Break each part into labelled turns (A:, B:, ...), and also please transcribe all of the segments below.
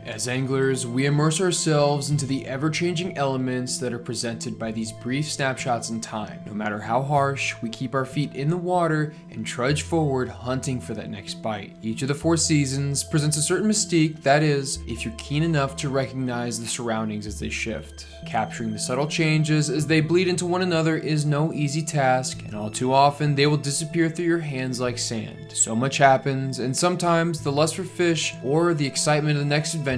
A: As anglers, we immerse ourselves into the ever-changing elements that are presented by these brief snapshots in time. No matter how harsh, we keep our feet in the water and trudge forward hunting for that next bite. Each of the 4 seasons presents a certain mystique, that is, if you're keen enough to recognize the surroundings as they shift. Capturing the subtle changes as they bleed into one another is no easy task, and all too often they will disappear through your hands like sand. So much happens, and sometimes the lust for fish or the excitement of the next adventure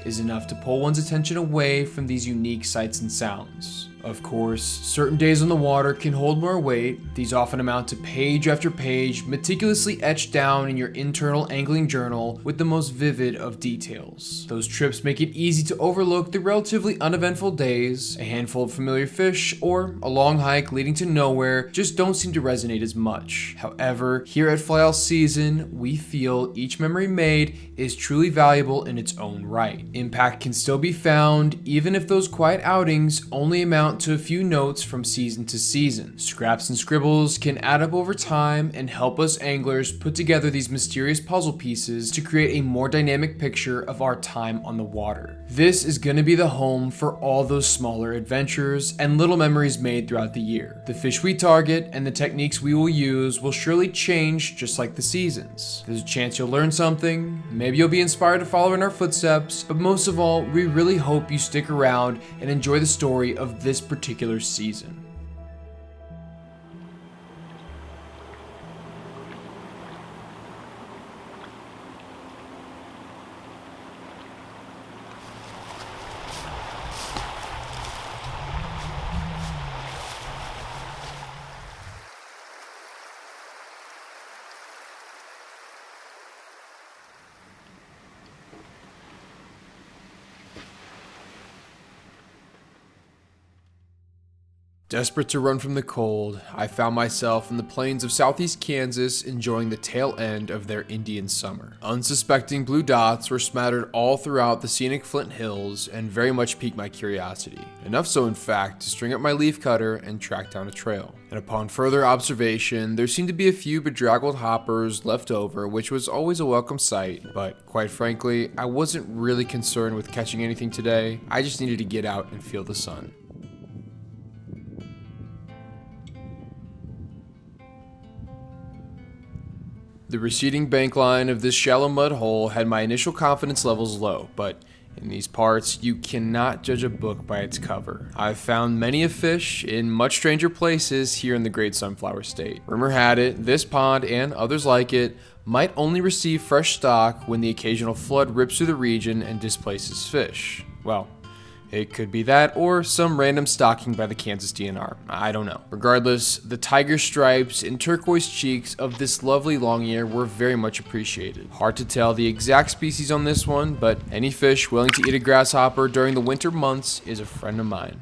A: is enough to pull one's attention away from these unique sights and sounds. Of course, certain days on the water can hold more weight. These often amount to page after page, meticulously etched down in your internal angling journal with the most vivid of details. Those trips make it easy to overlook the relatively uneventful days. A handful of familiar fish or a long hike leading to nowhere just don't seem to resonate as much. However, here at FLY ALL SZN, we feel each memory made is truly valuable in its own right. Impact can still be found even if those quiet outings only amount to a few notes from season to season. Scraps and scribbles can add up over time and help us anglers put together these mysterious puzzle pieces to create a more dynamic picture of our time on the water. This is going to be the home for all those smaller adventures and little memories made throughout the year. The fish we target and the techniques we will use will surely change just like the seasons. There's a chance you'll learn something, maybe you'll be inspired to follow in our footsteps, but most of all, we really hope you stick around and enjoy the story of this particular season. Desperate to run from the cold, I found myself in the plains of southeast Kansas enjoying the tail end of their Indian summer. Unsuspecting blue dots were smattered all throughout the scenic Flint Hills and very much piqued my curiosity. Enough so, in fact, to string up my leaf cutter and track down a trail. And upon further observation, there seemed to be a few bedraggled hoppers left over, which was always a welcome sight. But quite frankly, I wasn't really concerned with catching anything today. I just needed to get out and feel the sun. The receding bank line of this shallow mud hole had my initial confidence levels low, but in these parts, you cannot judge a book by its cover. I've found many a fish in much stranger places here in the great Sunflower State. Rumor had it, this pond and others like it might only receive fresh stock when the occasional flood rips through the region and displaces fish. Well, it could be that, or some random stocking by the Kansas DNR. I don't know. Regardless, the tiger stripes and turquoise cheeks of this lovely long ear were very much appreciated. Hard to tell the exact species on this one, but any fish willing to eat a grasshopper during the winter months is a friend of mine.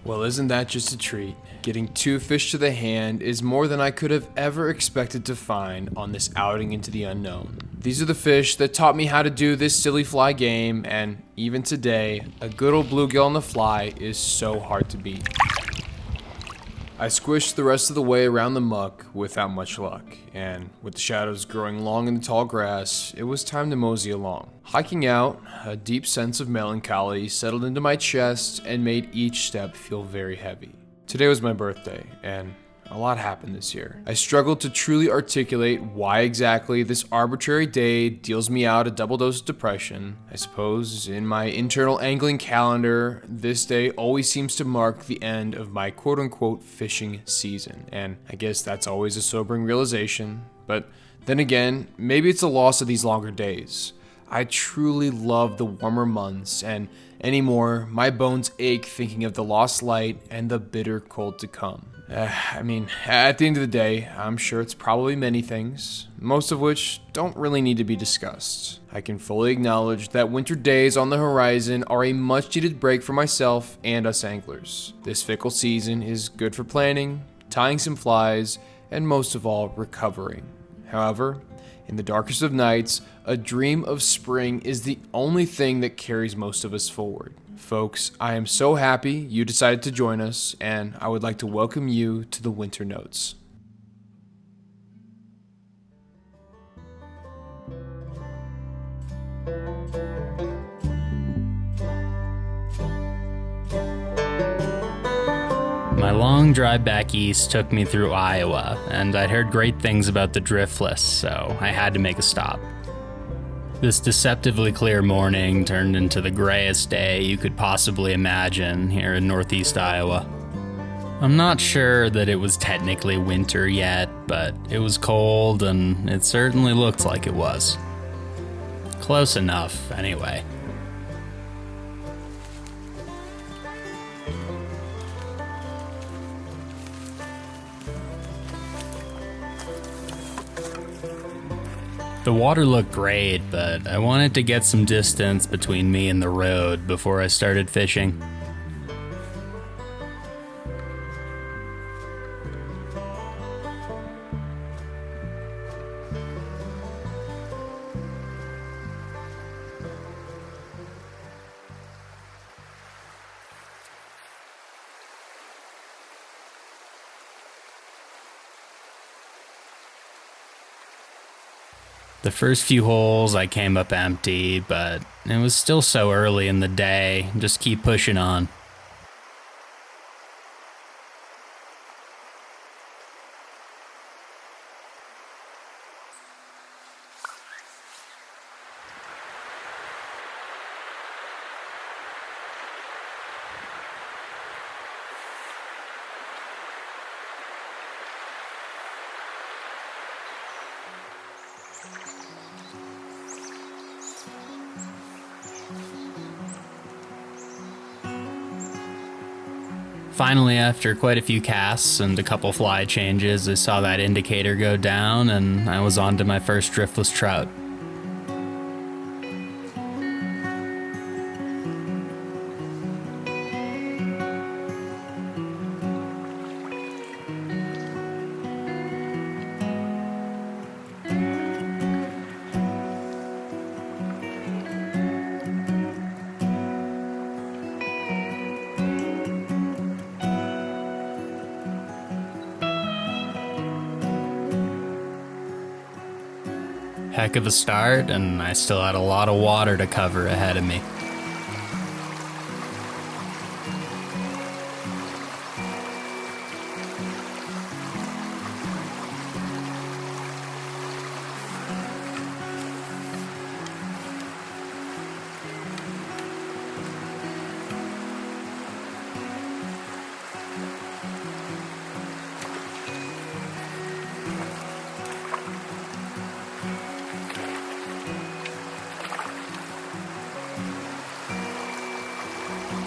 A: Well, isn't that just a treat? Getting 2 fish to the hand is more than I could have ever expected to find on this outing into the unknown. These are the fish that taught me how to do this silly fly game, and even today, a good old bluegill on the fly is so hard to beat. I squished the rest of the way around the muck without much luck, and with the shadows growing long in the tall grass, it was time to mosey along. Hiking out, a deep sense of melancholy settled into my chest and made each step feel very heavy. Today was my birthday, and a lot happened this year. I struggled to truly articulate why exactly this arbitrary day deals me out a double dose of depression. I suppose in my internal angling calendar, this day always seems to mark the end of my quote-unquote fishing season, and I guess that's always a sobering realization. But then again, maybe it's the loss of these longer days. I truly love the warmer months, and anymore, my bones ache thinking of the lost light and the bitter cold to come. At the end of the day, I'm sure it's probably many things, most of which don't really need to be discussed. I can fully acknowledge that winter days on the horizon are a much-needed break for myself and us anglers. This fickle season is good for planning, tying some flies, and most of all, recovering. However, In the darkest of nights, a dream of spring is the only thing that carries most of us forward. Folks, I am so happy you decided to join us, and I would like to welcome you to the Winter Notes.
B: My long drive back east took me through Iowa, and I'd heard great things about the driftless, so I had to make a stop. This deceptively clear morning turned into the grayest day you could possibly imagine here in northeast Iowa. I'm not sure that it was technically winter yet, but it was cold and it certainly looked like it was. Close enough, anyway. The water looked great, but I wanted to get some distance between me and the road before I started fishing. The first few holes I came up empty, but it was still so early in the day, just keep pushing on. Finally, after quite a few casts and a couple fly changes, I saw that indicator go down and I was on to my first driftless trout. Heck of a start, and I still had a lot of water to cover ahead of me.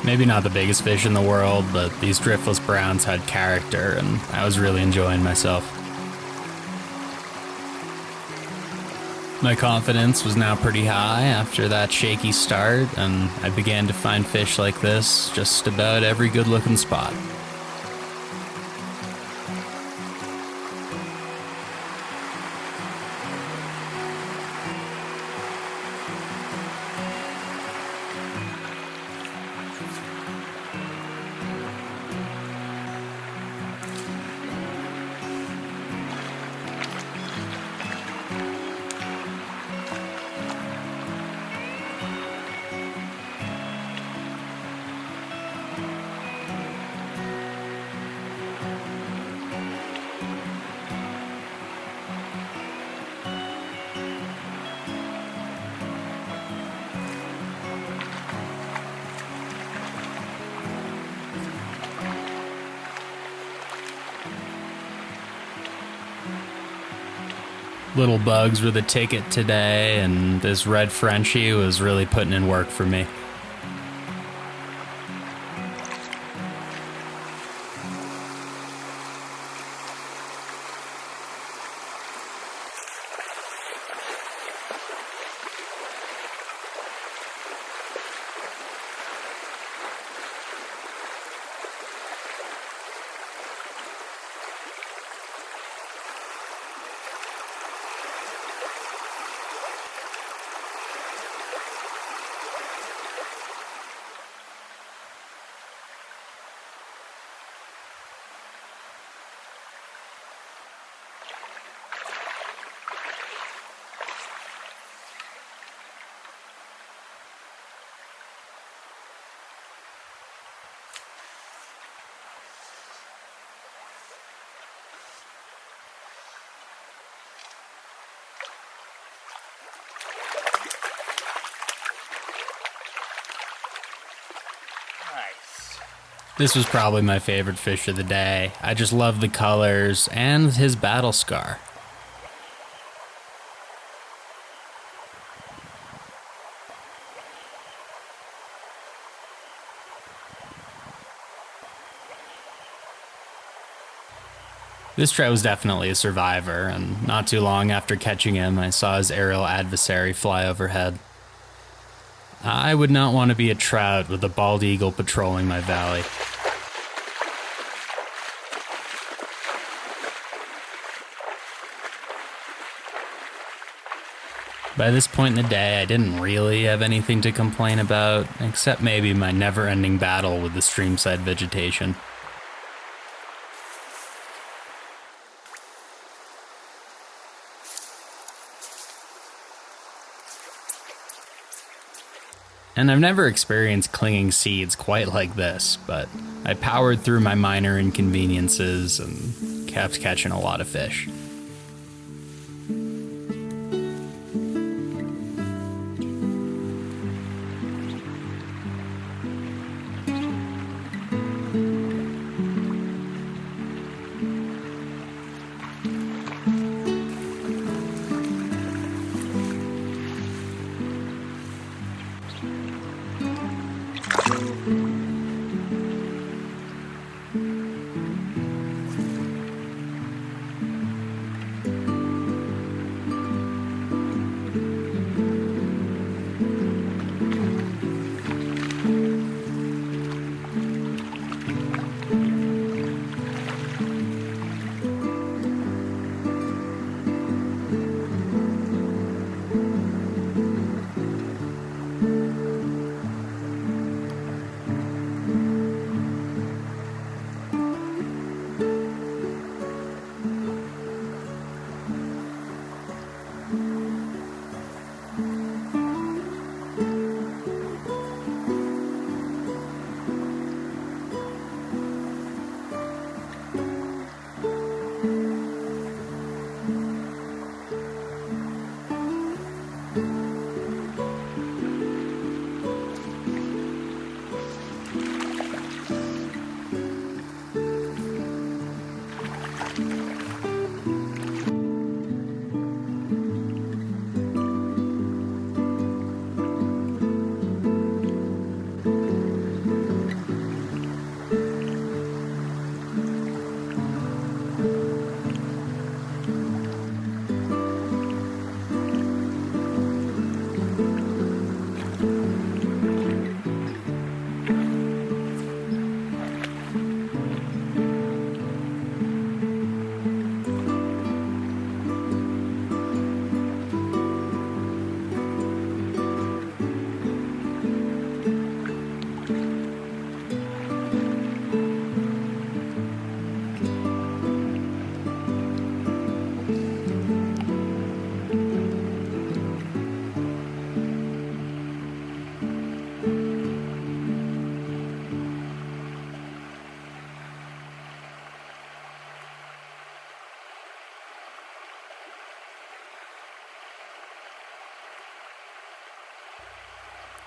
B: Maybe not the biggest fish in the world, but these driftless browns had character, and I was really enjoying myself. My confidence was now pretty high after that shaky start, and I began to find fish like this just about every good-looking spot. Little bugs were the ticket today, and this red Frenchie was really putting in work for me. This was probably my favorite fish of the day. I just love the colors and his battle scar. This trout was definitely a survivor, and not too long after catching him, I saw his aerial adversary fly overhead. I would not want to be a trout with a bald eagle patrolling my valley. By this point in the day, I didn't really have anything to complain about, except maybe my never-ending battle with the streamside vegetation. And I've never experienced clinging seeds quite like this, but I powered through my minor inconveniences and kept catching a lot of fish.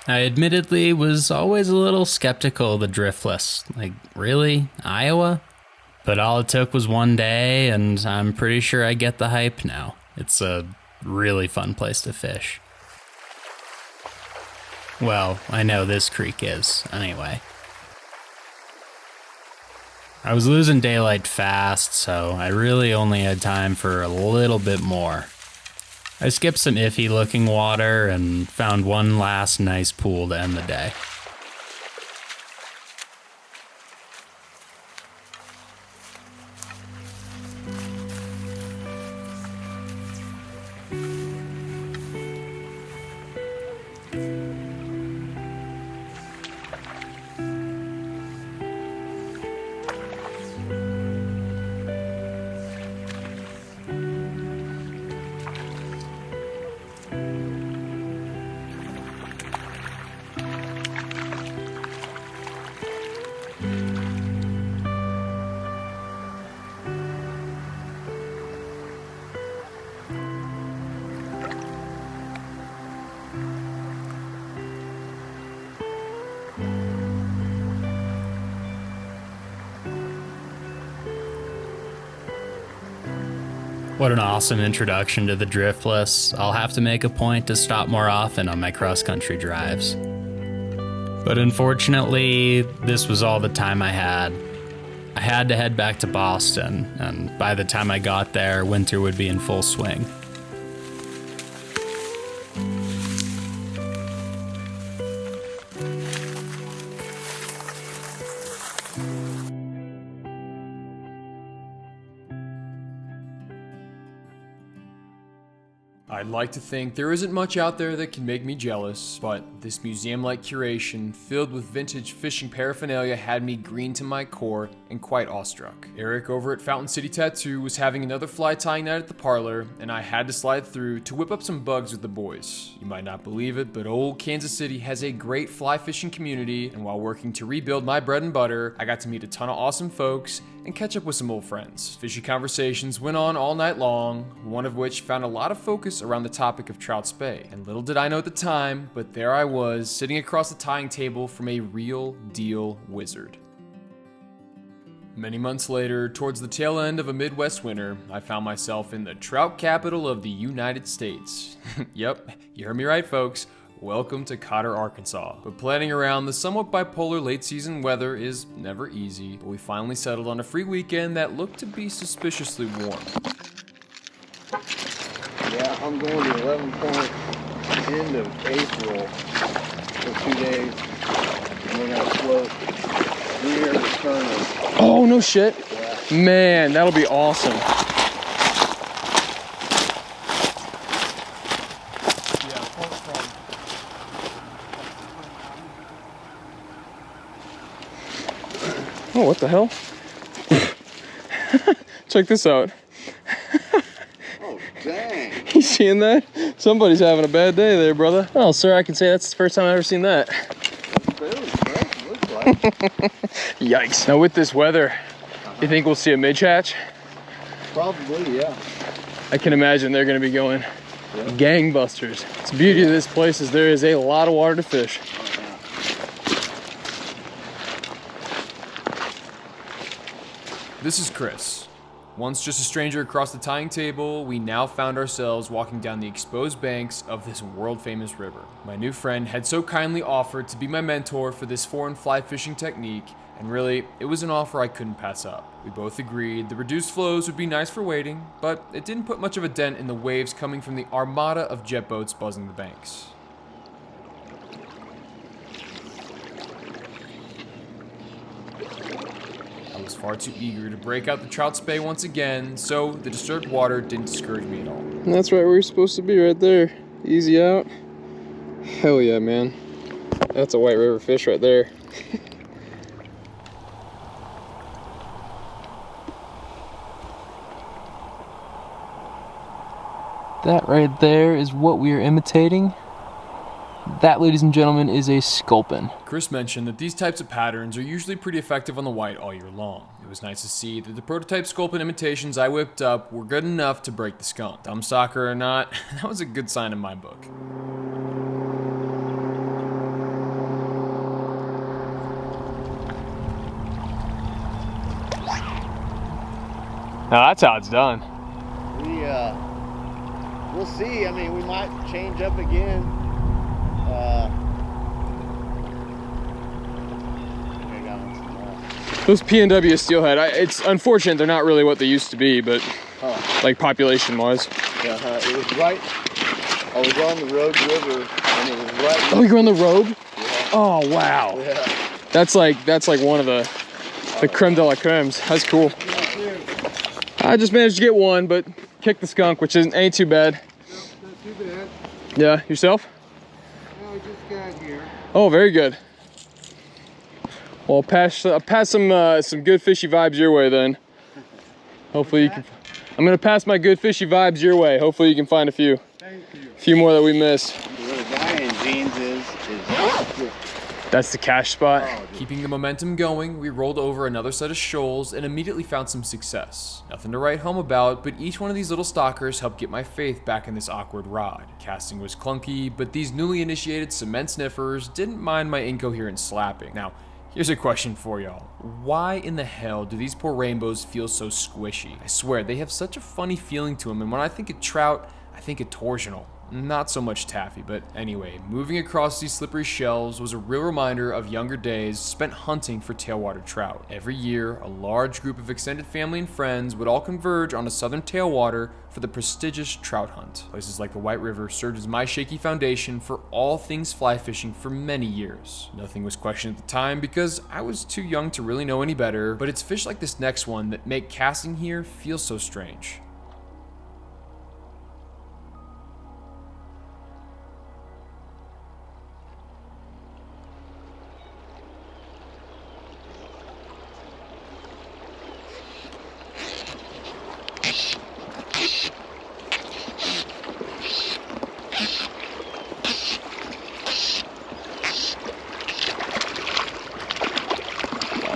B: I admittedly was always a little skeptical of the driftless. Like, really? Iowa? But all it took was one day, and I'm pretty sure I get the hype now. It's a really fun place to fish. Well, I know this creek is, anyway. I was losing daylight fast, so I really only had time for a little bit more. I skipped some iffy looking water and found one last nice pool to end the day. What an awesome introduction to the driftless. I'll have to make a point to stop more often on my cross-country drives. But unfortunately, this was all the time I had. I had to head back to Boston, and by the time I got there, winter would be in full swing.
A: I'd like to think there isn't much out there that can make me jealous, but this museum-like curation filled with vintage fishing paraphernalia had me green to my core and quite awestruck. Eric over at Fountain City Tattoo was having another fly tying night at the parlor, and I had to slide through to whip up some bugs with the boys. You might not believe it, but old Kansas City has a great fly fishing community, and while working to rebuild my bread and butter, I got to meet a ton of awesome folks and catch up with some old friends. Fishy conversations went on all night long, one of which found a lot of focus around the topic of trout spay. And little did I know at the time, but there I was, sitting across the tying table from a real deal wizard. Many months later, towards the tail end of a Midwest winter, I found myself in the trout capital of the United States. Yep, you heard me right, folks. Welcome to Cotter, Arkansas. But planning around the somewhat bipolar late season weather is never easy, but we finally settled on a free weekend that looked to be suspiciously warm.
C: Yeah, I'm going to 11 Point end of April for 2 days, and we're gonna float near the tournament.
A: Oh, no shit.
C: Yeah.
A: Man, that'll be awesome. Oh, what the hell? Check this out.
C: Oh, dang.
A: You seeing that? Somebody's having a bad day there, brother. Oh, sir, I can say that's the first time I've ever seen that.
C: That's fairly fresh, looks like.
A: Yikes. Now, with this weather, you think we'll see a midge hatch?
C: Probably, yeah.
A: I can imagine they're going to be going gangbusters. The beauty of this place is there is a lot of water to fish. This is Chris. Once just a stranger across the tying table, we now found ourselves walking down the exposed banks of this world-famous river. My new friend had so kindly offered to be my mentor for this foreign fly fishing technique, and really, it was an offer I couldn't pass up. We both agreed the reduced flows would be nice for wading, but it didn't put much of a dent in the waves coming from the armada of jet boats buzzing the banks. I was far too eager to break out the trout spay once again, so the disturbed water didn't discourage me at all. And that's right where you're supposed to be, right there. Easy out. Hell yeah, man. That's a white river fish right there. That right there is what we are imitating. That, ladies and gentlemen, is a sculpin. Chris mentioned that these types of patterns are usually pretty effective on the white all year long. It was nice to see that the prototype sculpin imitations I whipped up were good enough to break the skunk. Dumb stalker or not, that was a good sign in my book. Now that's how it's done.
C: We'll see. I mean, we might change up again.
A: Those PNW steelhead, it's unfortunate they're not really what they used to be, but like population-wise.
C: Yeah, it was right. I was on the Rogue River, and it was right.
A: Oh, you're on the Rogue?
C: Yeah.
A: Oh wow.
C: Yeah.
A: That's like one of the creme de la cremes. That's cool. I just managed to get one, but kicked the skunk, which ain't too bad.
C: No, not too bad.
A: Yeah, yourself?
C: No, I just got here.
A: Oh, very good. Well, I'll pass some good fishy vibes your way then. Hopefully you can. I'm gonna pass my good fishy vibes your way. Hopefully you can find a few.
C: Thank you.
A: A few more that we missed.
C: Where the guy in jeans is
A: That's the cash spot. Keeping the momentum going, we rolled over another set of shoals and immediately found some success. Nothing to write home about, but each one of these little stalkers helped get my faith back in this awkward rod. Casting was clunky, but these newly initiated cement sniffers didn't mind my incoherent slapping. Now, Here's a question for y'all. Why in the hell do these poor rainbows feel so squishy? I swear, they have such a funny feeling to them, and when I think of trout, I think of torsional. Not so much taffy, but anyway, moving across these slippery shelves was a real reminder of younger days spent hunting for tailwater trout. Every year, a large group of extended family and friends would all converge on a southern tailwater for the prestigious trout hunt. Places like the White River served as my shaky foundation for all things fly fishing for many years. Nothing was questioned at the time because I was too young to really know any better, but it's fish like this next one that make casting here feel so strange.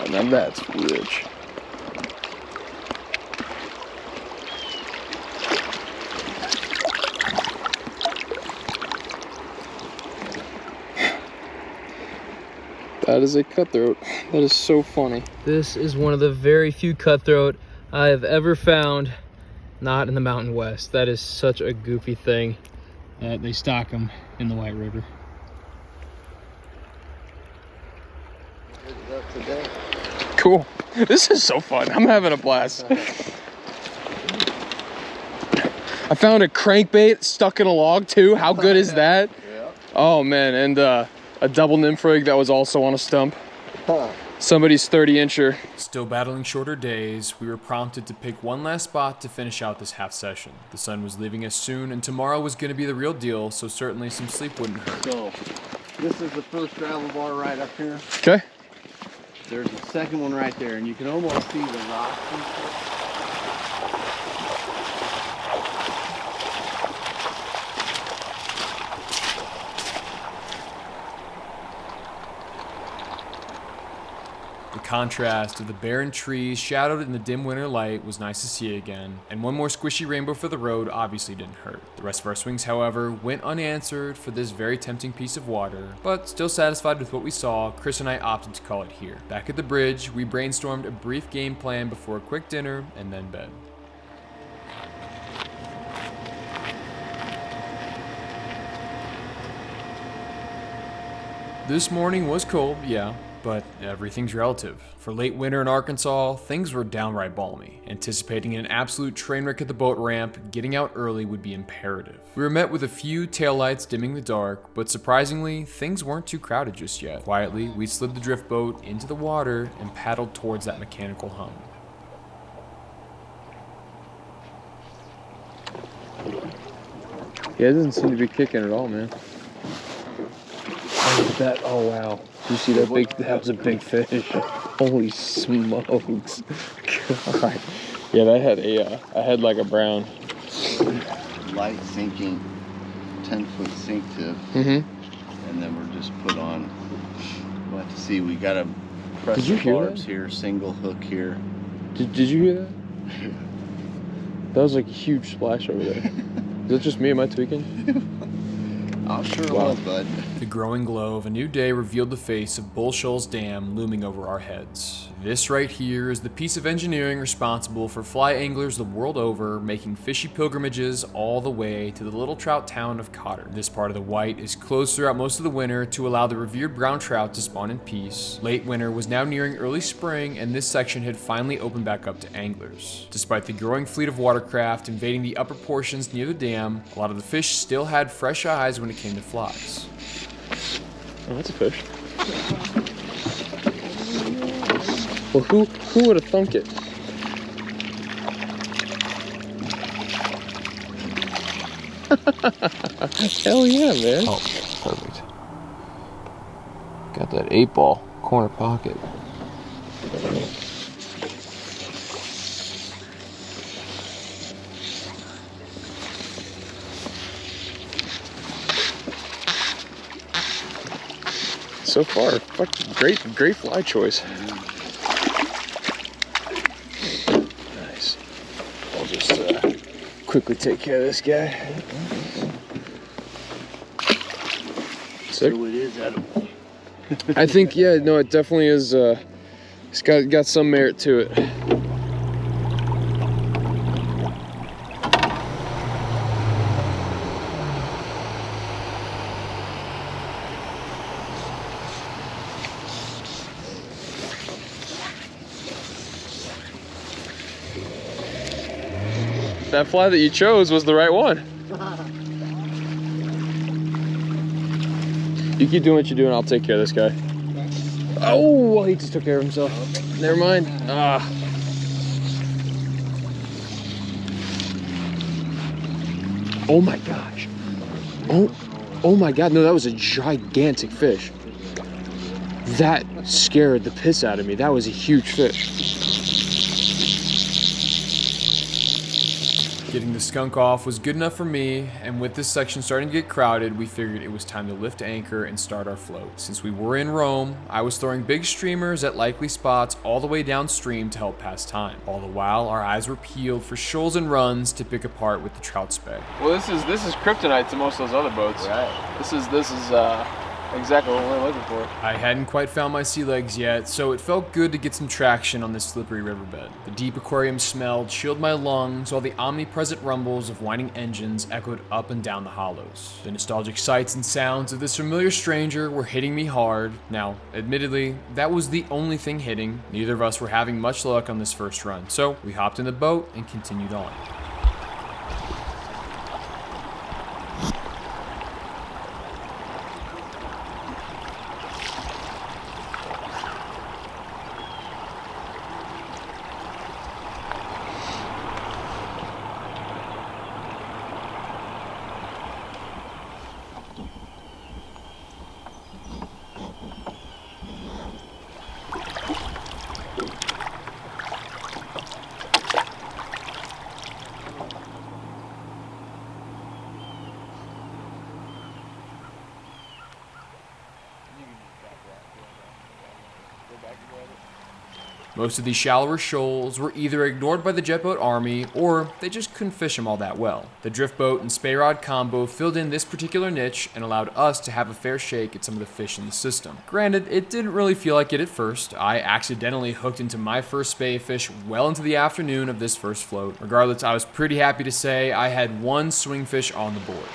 C: Now that's rich. That is a cutthroat. That is so funny.
D: This is one of the very few cutthroat I have ever found not in the Mountain West. That is such a goofy thing. They stock them in the White River.
C: Cool. This is so fun. I'm having a blast. I found a crankbait stuck in a log too. How good is that? Yeah. Oh man, and a double nymph rig that was also on a stump. Somebody's 30-incher.
A: Still battling shorter days, we were prompted to pick one last spot to finish out this half session. The sun was leaving us soon, and tomorrow was going to be the real deal, so certainly some sleep wouldn't hurt.
C: So, this is the first gravel bar right up here.
E: Okay.
C: There's a second one right there, and you can almost see the rocks and stuff.
A: The contrast of the barren trees shadowed in the dim winter light was nice to see again, and one more squishy rainbow for the road obviously didn't hurt. The rest of our swings, however, went unanswered for this very tempting piece of water, but still satisfied with what we saw, Chris and I opted to call it here. Back at the bridge, we brainstormed a brief game plan before a quick dinner and then bed. This morning was cold, yeah, but everything's relative. For late winter in Arkansas, things were downright balmy. Anticipating an absolute train wreck at the boat ramp, getting out early would be imperative. We were met with a few taillights dimming the dark, but surprisingly, things weren't too crowded just yet. Quietly, we slid the drift boat into the water and paddled towards that mechanical hum.
E: Yeah, it doesn't seem to be kicking at all, man. That, oh wow. Did you see that big, that was a big fish. Holy smokes. God. Yeah, that had I had like a brown.
C: Light sinking, 10-foot sink tip.
E: Mm-hmm.
C: And then we're just put on, we'll have to see, we got a pressure barbs here, single hook here.
E: Did you hear that? That was like a huge splash over there. Is that just me? Am I tweaking?
C: I'm sure it was, bud.
A: The growing glow of a new day revealed the face of Bull Shoals Dam looming over our heads. This right here is the piece of engineering responsible for fly anglers the world over making fishy pilgrimages all the way to the little trout town of Cotter. This part of the White is closed throughout most of the winter to allow the revered brown trout to spawn in peace. Late winter was now nearing early spring, and this section had finally opened back up to anglers. Despite the growing fleet of watercraft invading the upper portions near the dam, a lot of the fish still had fresh eyes when it came to flies.
E: Oh, that's a fish. Well, who would have thunk it? Hell yeah, man.
A: Oh, perfect. Got that 8-ball corner pocket.
E: So far, great fly choice. Nice. I'll just quickly take care of this guy. Sick.
C: So it is edible. I think, yeah, no, it definitely is, it's got some merit to it. That fly that you chose was the right one. You keep doing what you're doing, I'll take care of this guy. Oh, well, he just took care of himself. Never mind. Ah. Oh my gosh. Oh my God, no, that was a gigantic fish. That scared the piss out of me. That was a huge fish.
A: Getting the skunk off was good enough for me, and with this section starting to get crowded, we figured it was time to lift anchor and start our float. Since we were in Rome, I was throwing big streamers at likely spots all the way downstream to help pass time. All the while, our eyes were peeled for shoals and runs to pick apart with the trout spec.
C: Well, this is kryptonite to most of those other boats.
E: Right.
C: This is exactly what we're looking for.
A: I hadn't quite found my sea legs yet, so it felt good to get some traction on this slippery riverbed. The deep aquarium smell chilled my lungs, while the omnipresent rumbles of whining engines echoed up and down the hollows. The nostalgic sights and sounds of this familiar stranger were hitting me hard. Now, admittedly, that was the only thing hitting. Neither of us were having much luck on this first run, so we hopped in the boat and continued on. Most of these shallower shoals were either ignored by the jet boat army, or they just couldn't fish them all that well. The drift boat and spey rod combo filled in this particular niche and allowed us to have a fair shake at some of the fish in the system. Granted, it didn't really feel like it at first. I accidentally hooked into my first spey fish well into the afternoon of this first float. Regardless, I was pretty happy to say I had one swing fish on the board.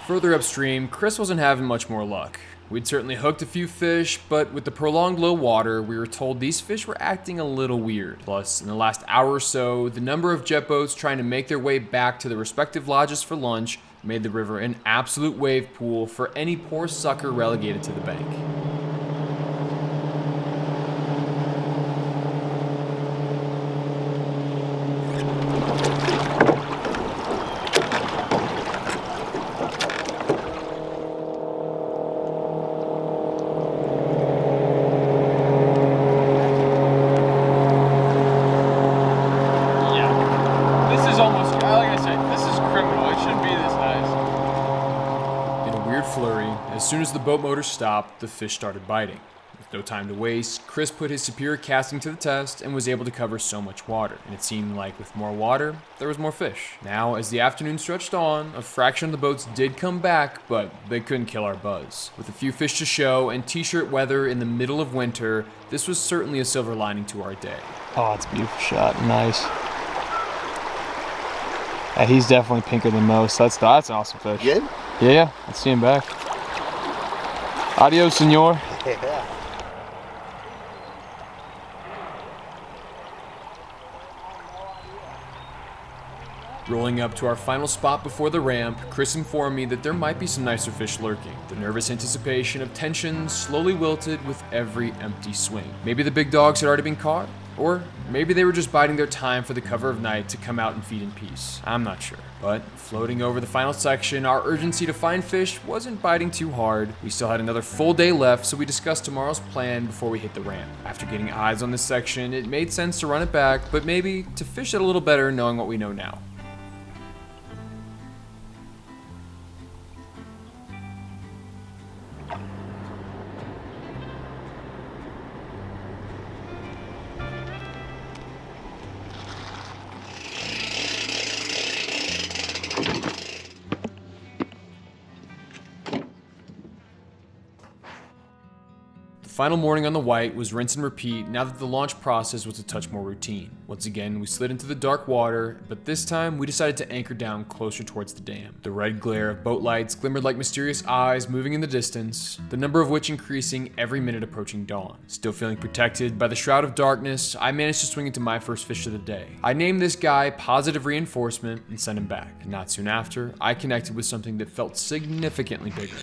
A: Further upstream, Chris wasn't having much more luck. We'd certainly hooked a few fish, but with the prolonged low water, we were told these fish were acting a little weird. Plus, in the last hour or so, the number of jet boats trying to make their way back to their respective lodges for lunch made the river an absolute wave pool for any poor sucker relegated to the bank. As soon as the boat motor stopped, the fish started biting. With no time to waste, Chris put his superior casting to the test and was able to cover so much water. And it seemed like with more water, there was more fish. Now, as the afternoon stretched on, a fraction of the boats did come back, but they couldn't kill our buzz. With a few fish to show and t-shirt weather in the middle of winter, this was certainly a silver lining to our day.
D: Oh, it's a beautiful shot. Nice. Yeah, he's definitely pinker than most. That's an awesome fish.
E: Good?
D: Yeah, let's see him back. Adios, senor.
E: Yeah.
A: Rolling up to our final spot before the ramp, Chris informed me that there might be some nicer fish lurking. The nervous anticipation of tension slowly wilted with every empty swing. Maybe the big dogs had already been caught? Or maybe they were just biding their time for the cover of night to come out and feed in peace. I'm not sure. But floating over the final section, our urgency to find fish wasn't biting too hard. We still had another full day left, so we discussed tomorrow's plan before we hit the ramp. After getting eyes on this section, it made sense to run it back, but maybe to fish it a little better knowing what we know now. The final morning on the White was rinse and repeat now that the launch process was a touch more routine. Once again, we slid into the dark water, but this time we decided to anchor down closer towards the dam. The red glare of boat lights glimmered like mysterious eyes moving in the distance, the number of which increasing every minute approaching dawn. Still feeling protected by the shroud of darkness, I managed to swing into my first fish of the day. I named this guy Positive Reinforcement and sent him back. And not soon after, I connected with something that felt significantly bigger.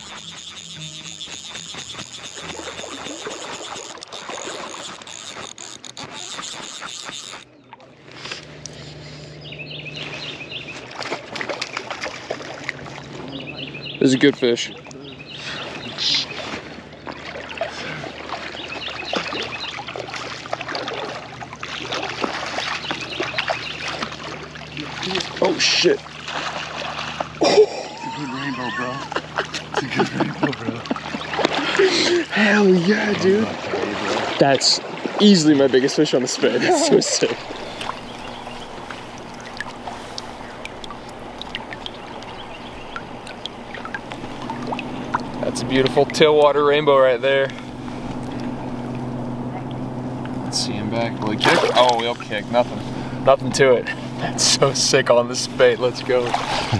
C: This is a good fish. Oh shit.
F: It's a good rainbow, bro. It's a good rainbow, bro.
C: Hell yeah, dude. That's easily my biggest fish on the spit. That's so sick.
D: That's a beautiful tailwater rainbow right there. Let's see him back. Will he kick? Oh, he'll kick. Nothing to it. That's so sick on the spate. Let's go.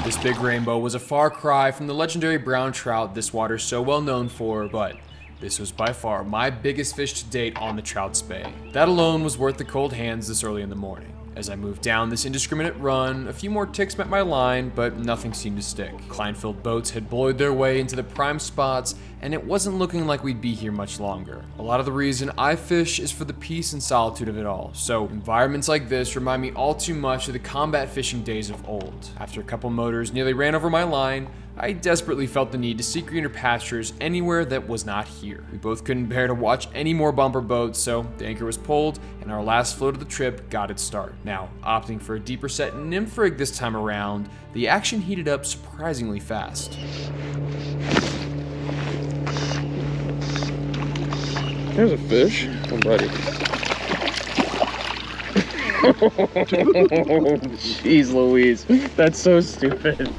A: This big rainbow was a far cry from the legendary brown trout this water is so well known for, but this was by far my biggest fish to date on the trout spay. That alone was worth the cold hands this early in the morning. As I moved down this indiscriminate run, a few more ticks met my line, but nothing seemed to stick. Klein-filled boats had buoyed their way into the prime spots, and it wasn't looking like we'd be here much longer. A lot of the reason I fish is for the peace and solitude of it all, so environments like this remind me all too much of the combat fishing days of old. After a couple motors nearly ran over my line, I desperately felt the need to seek greener pastures anywhere that was not here. We both couldn't bear to watch any more bumper boats, so the anchor was pulled and our last float of the trip got its start. Now, opting for a deeper set nymph rig this time around, the action heated up surprisingly fast.
C: There's a fish. I'm ready. Jeez Louise. That's so stupid.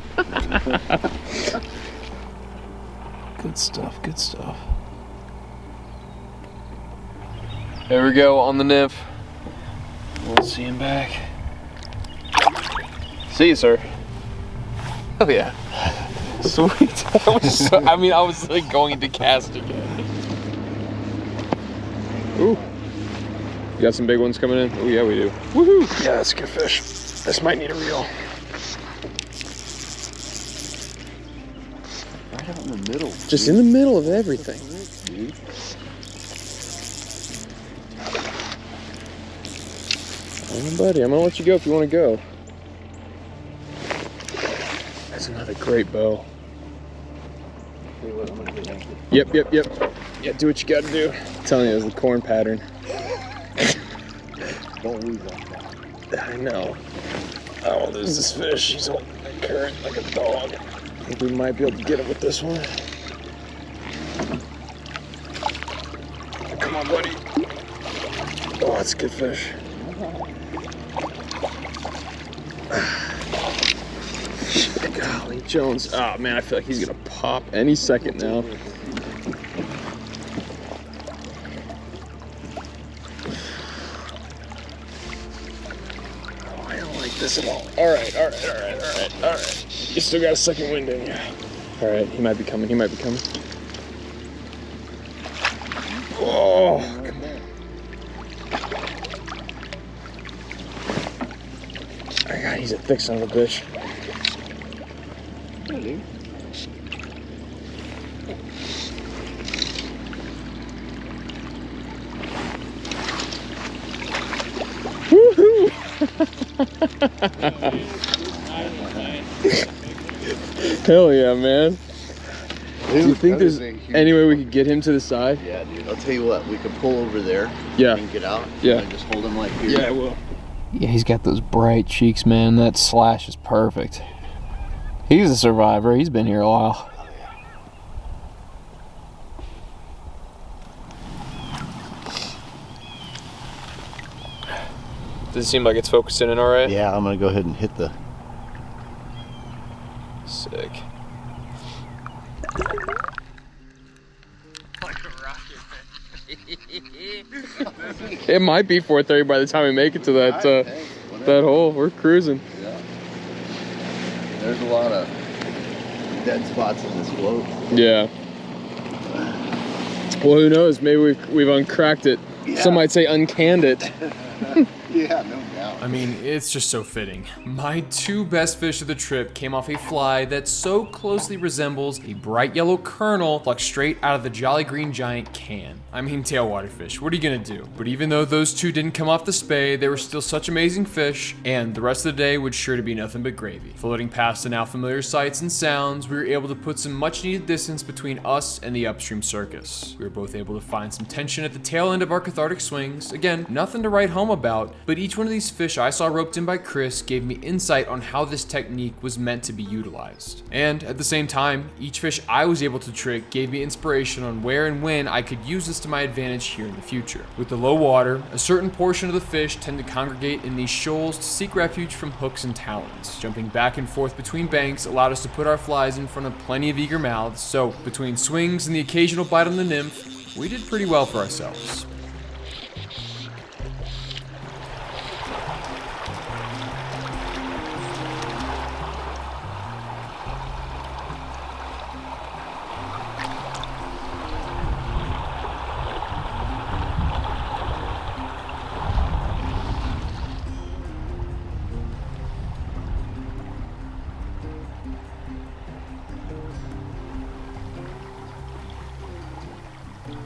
E: Good stuff, good stuff.
D: There we go on the nymph. We'll see him back. See you, sir. Oh yeah. Sweet. I was like going into cast again.
C: Ooh. You got some big ones coming in? Oh yeah, we do. Woohoo! Yeah, that's a good fish. This might need a reel.
F: Right out in the middle.
C: Just in the middle of everything.
F: Dude.
C: Oh, buddy, I'm gonna let you go if you want to go. That's another great bow. Yep. Yeah, do what you gotta do. I'm telling you, it's the corn pattern.
F: Don't lose that.
C: I know. I won't lose this fish. He's holding the current like a dog. I think we might be able to get him with this one. Come on, buddy. Oh, that's a good fish. Golly, Jones. Oh, man, I feel like he's going to pop any second now. Oh, I don't like this at all. All right. You still got a second wind in you. All right, he might be coming. Oh, come on. He's a thick son of a bitch.
F: Really?
C: Woohoo! Hell yeah, man. Do you think there's any way we could get him to the side?
F: Yeah, dude. I'll tell you what. We could pull over there.
C: Yeah.
F: And get out.
C: Yeah.
F: And just hold him like here.
C: Yeah, I will.
D: Yeah, he's got those bright cheeks, man. That slash is perfect. He's a survivor. He's been here a while.
C: Does it seem like it's focusing in all right?
F: Yeah, I'm gonna go ahead and hit the.
C: Sick. It might be 4:30 by the time we make it to that that hole. We're cruising.
F: Yeah. There's a lot of dead spots in this float.
C: Yeah. Well, who knows? Maybe we've uncracked it.
F: Yeah.
C: Some might say uncanned it.
F: Yeah, no doubt.
A: I mean, it's just so fitting. My two best fish of the trip came off a fly that so closely resembles a bright yellow kernel plucked straight out of the Jolly Green Giant can. I mean, tailwater fish, what are you gonna do? But even though those two didn't come off the spay, they were still such amazing fish, and the rest of the day would sure to be nothing but gravy. Floating past the now familiar sights and sounds, we were able to put some much needed distance between us and the upstream circus. We were both able to find some tension at the tail end of our cathartic swings. Again, nothing to write home about, but each one of these fish I saw roped in by Chris gave me insight on how this technique was meant to be utilized. And at the same time, each fish I was able to trick gave me inspiration on where and when I could use this to my advantage here in the future. With the low water, a certain portion of the fish tend to congregate in these shoals to seek refuge from hooks and talons. Jumping back and forth between banks allowed us to put our flies in front of plenty of eager mouths, so between swings and the occasional bite on the nymph, we did pretty well for ourselves.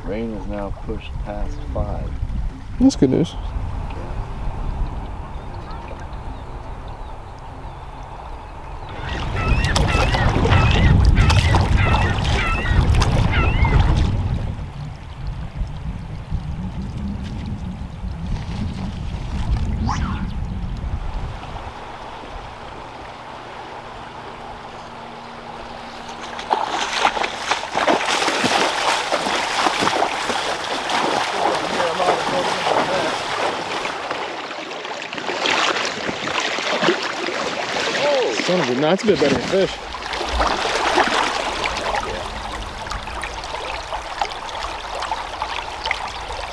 F: Rain is now pushed past 5.
C: That's good news. Son of a, no, that's a bit better than fish.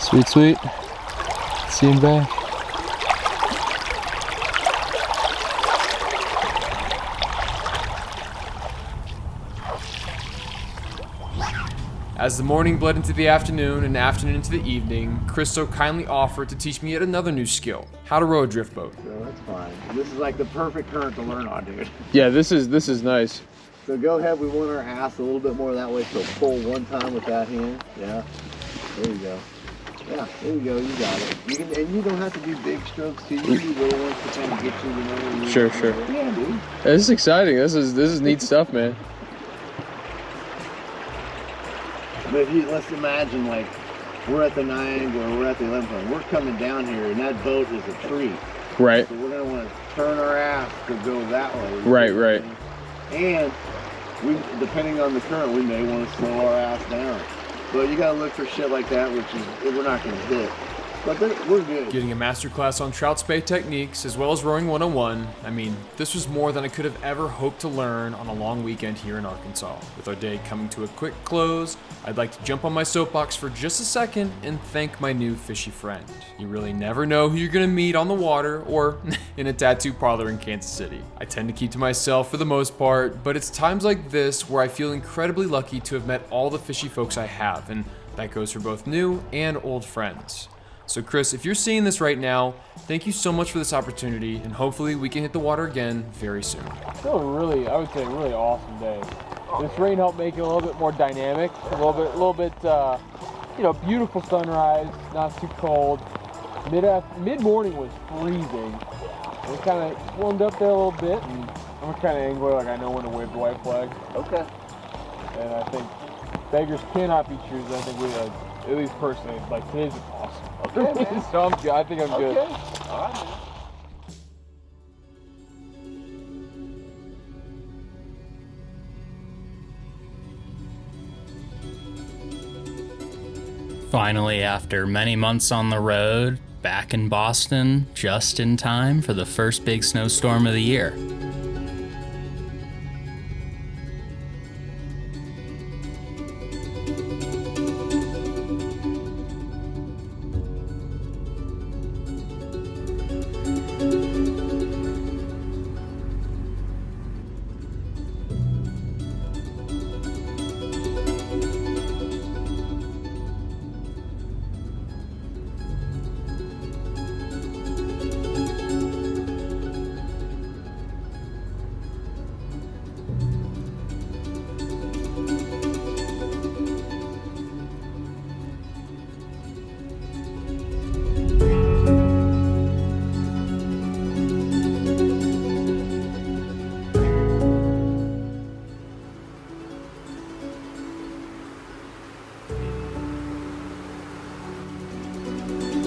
D: Sweet, sweet. See him back.
A: As the morning bled into the afternoon and afternoon into the evening, Chris so kindly offered to teach me yet another new skill, how to row a drift boat.
F: So that's fine. This is like the perfect current to learn on, dude.
C: Yeah, this is nice.
F: So go ahead, we want our ass a little bit more that way, so pull one time with that hand. Yeah. There you go. Yeah, there you go, you got it. You can, and you don't have to do big strokes too. You can do little ones to kind of get you,
C: Sure.
F: Yeah, dude.
C: This is exciting. This is neat stuff, man.
F: But if you, let's imagine like we're at the 9 or we're at the 11 point. We're coming down here and that boat is a tree.
C: Right.
F: So we're gonna want to turn our ass to go that way.
C: Right.
F: And we, depending on the current, we may want to slow our ass down. But you gotta look for shit like that, which is we're not gonna hit. But we're good.
A: Getting a masterclass on trout spay techniques as well as rowing 101, I mean, this was more than I could have ever hoped to learn on a long weekend here in Arkansas. With our day coming to a quick close, I'd like to jump on my soapbox for just a second and thank my new fishy friend. You really never know who you're gonna meet on the water or in a tattoo parlor in Kansas City. I tend to keep to myself for the most part, but it's times like this where I feel incredibly lucky to have met all the fishy folks I have, and that goes for both new and old friends. So Chris, if you're seeing this right now, thank you so much for this opportunity, and hopefully we can hit the water again very soon.
C: Still a really, I would say, really awesome day. This rain helped make it a little bit more dynamic, a little bit, you know, beautiful sunrise, not too cold. Mid-morning was freezing. We kind of warmed up there a little bit, and I'm a kind of angler, like I know when to wave the white flag.
F: Okay.
C: And I think beggars cannot be choosers. I think we, at least personally, like today's awesome.
F: Okay, man.
C: So I'm good. I think I'm good.
F: Okay. All right, man.
B: Finally, after many months on the road, back in Boston, just in time for the first big snowstorm of the year.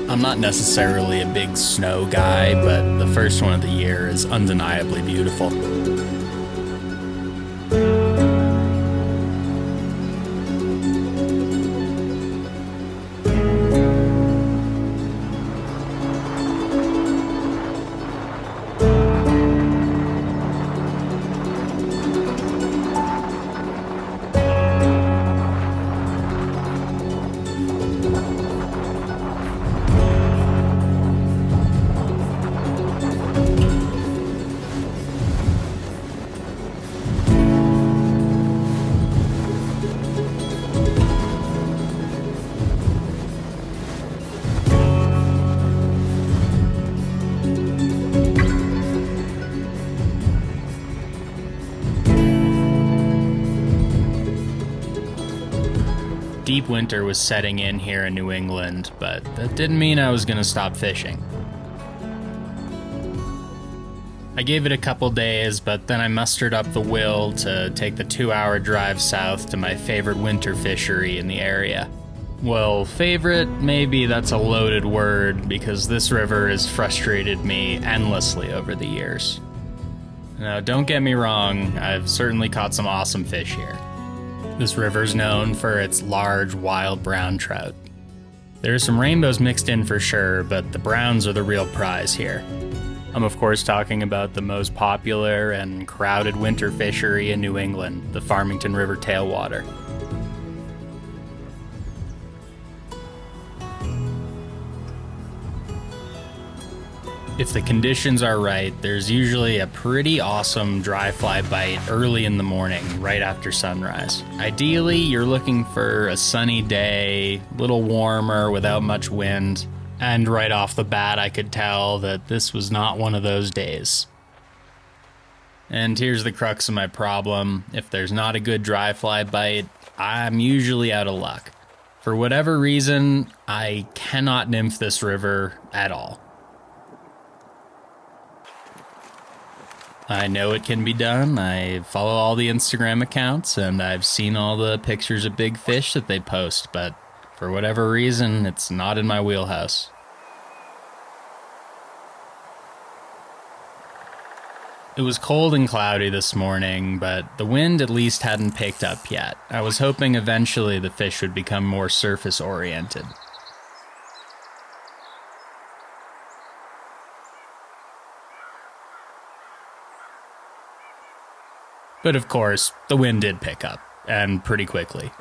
B: I'm not necessarily a big snow guy, but the first one of the year is undeniably beautiful. Deep winter was setting in here in New England, but that didn't mean I was going to stop fishing. I gave it a couple days, but then I mustered up the will to take the 2-hour drive south to my favorite winter fishery in the area. Well, favorite, maybe that's a loaded word, because this river has frustrated me endlessly over the years. Now, don't get me wrong, I've certainly caught some awesome fish here. This river's known for its large, wild brown trout. There's some rainbows mixed in for sure, but the browns are the real prize here. I'm of course talking about the most popular and crowded winter fishery in New England, the Farmington River tailwater. If the conditions are right, there's usually a pretty awesome dry fly bite early in the morning, right after sunrise. Ideally, you're looking for a sunny day, a little warmer without much wind, and right off the bat I could tell that this was not one of those days. And here's the crux of my problem. If there's not a good dry fly bite, I'm usually out of luck. For whatever reason, I cannot nymph this river at all. I know it can be done. I follow all the Instagram accounts, and I've seen all the pictures of big fish that they post, but for whatever reason, it's not in my wheelhouse. It was cold and cloudy this morning, but the wind at least hadn't picked up yet. I was hoping eventually the fish would become more surface-oriented. But of course, the wind did pick up, and pretty quickly.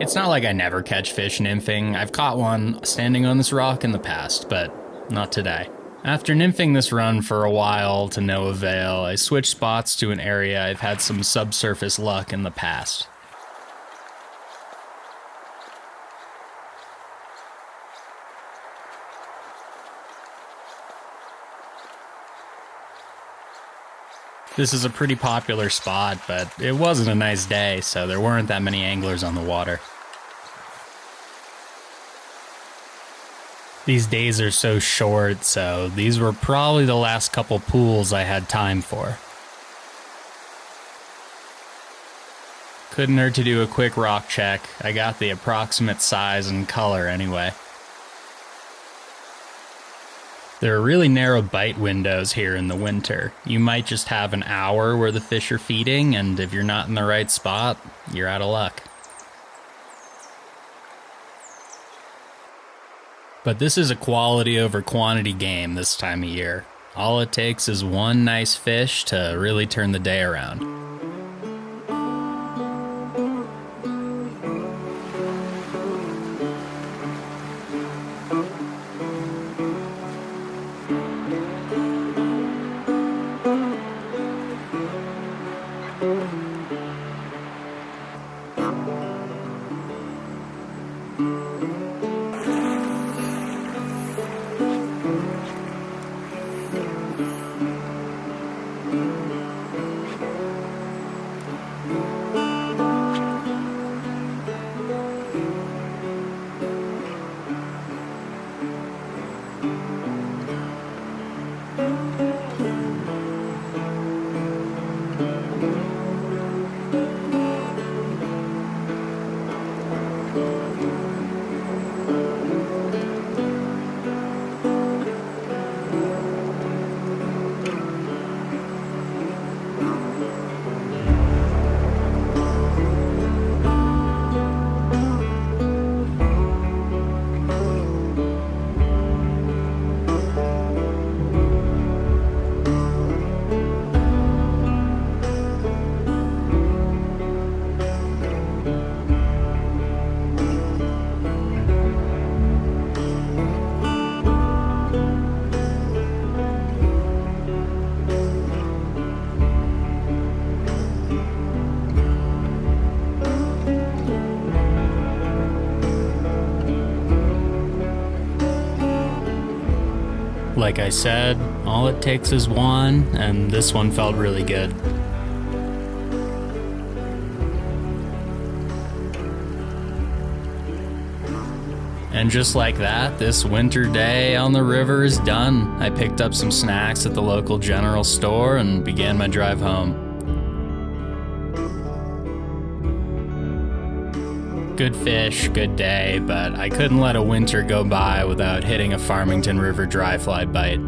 B: It's not like I never catch fish nymphing. I've caught one standing on this rock in the past, but not today. After nymphing this run for a while to no avail, I switched spots to an area I've had some subsurface luck in the past. This is a pretty popular spot, but it wasn't a nice day, so there weren't that many anglers on the water. These days are so short, so these were probably the last couple pools I had time for. Couldn't hurt to do a quick rock check. I got the approximate size and color anyway. There are really narrow bite windows here in the winter. You might just have an hour where the fish are feeding, and if you're not in the right spot, you're out of luck. But this is a quality over quantity game this time of year. All it takes is one nice fish to really turn the day around. Like I said, all it takes is one, and this one felt really good. And just like that, this winter day on the river is done. I picked up some snacks at the local general store and began my drive home. Good fish, good day, but I couldn't let a winter go by without hitting a Farmington River dry fly bite.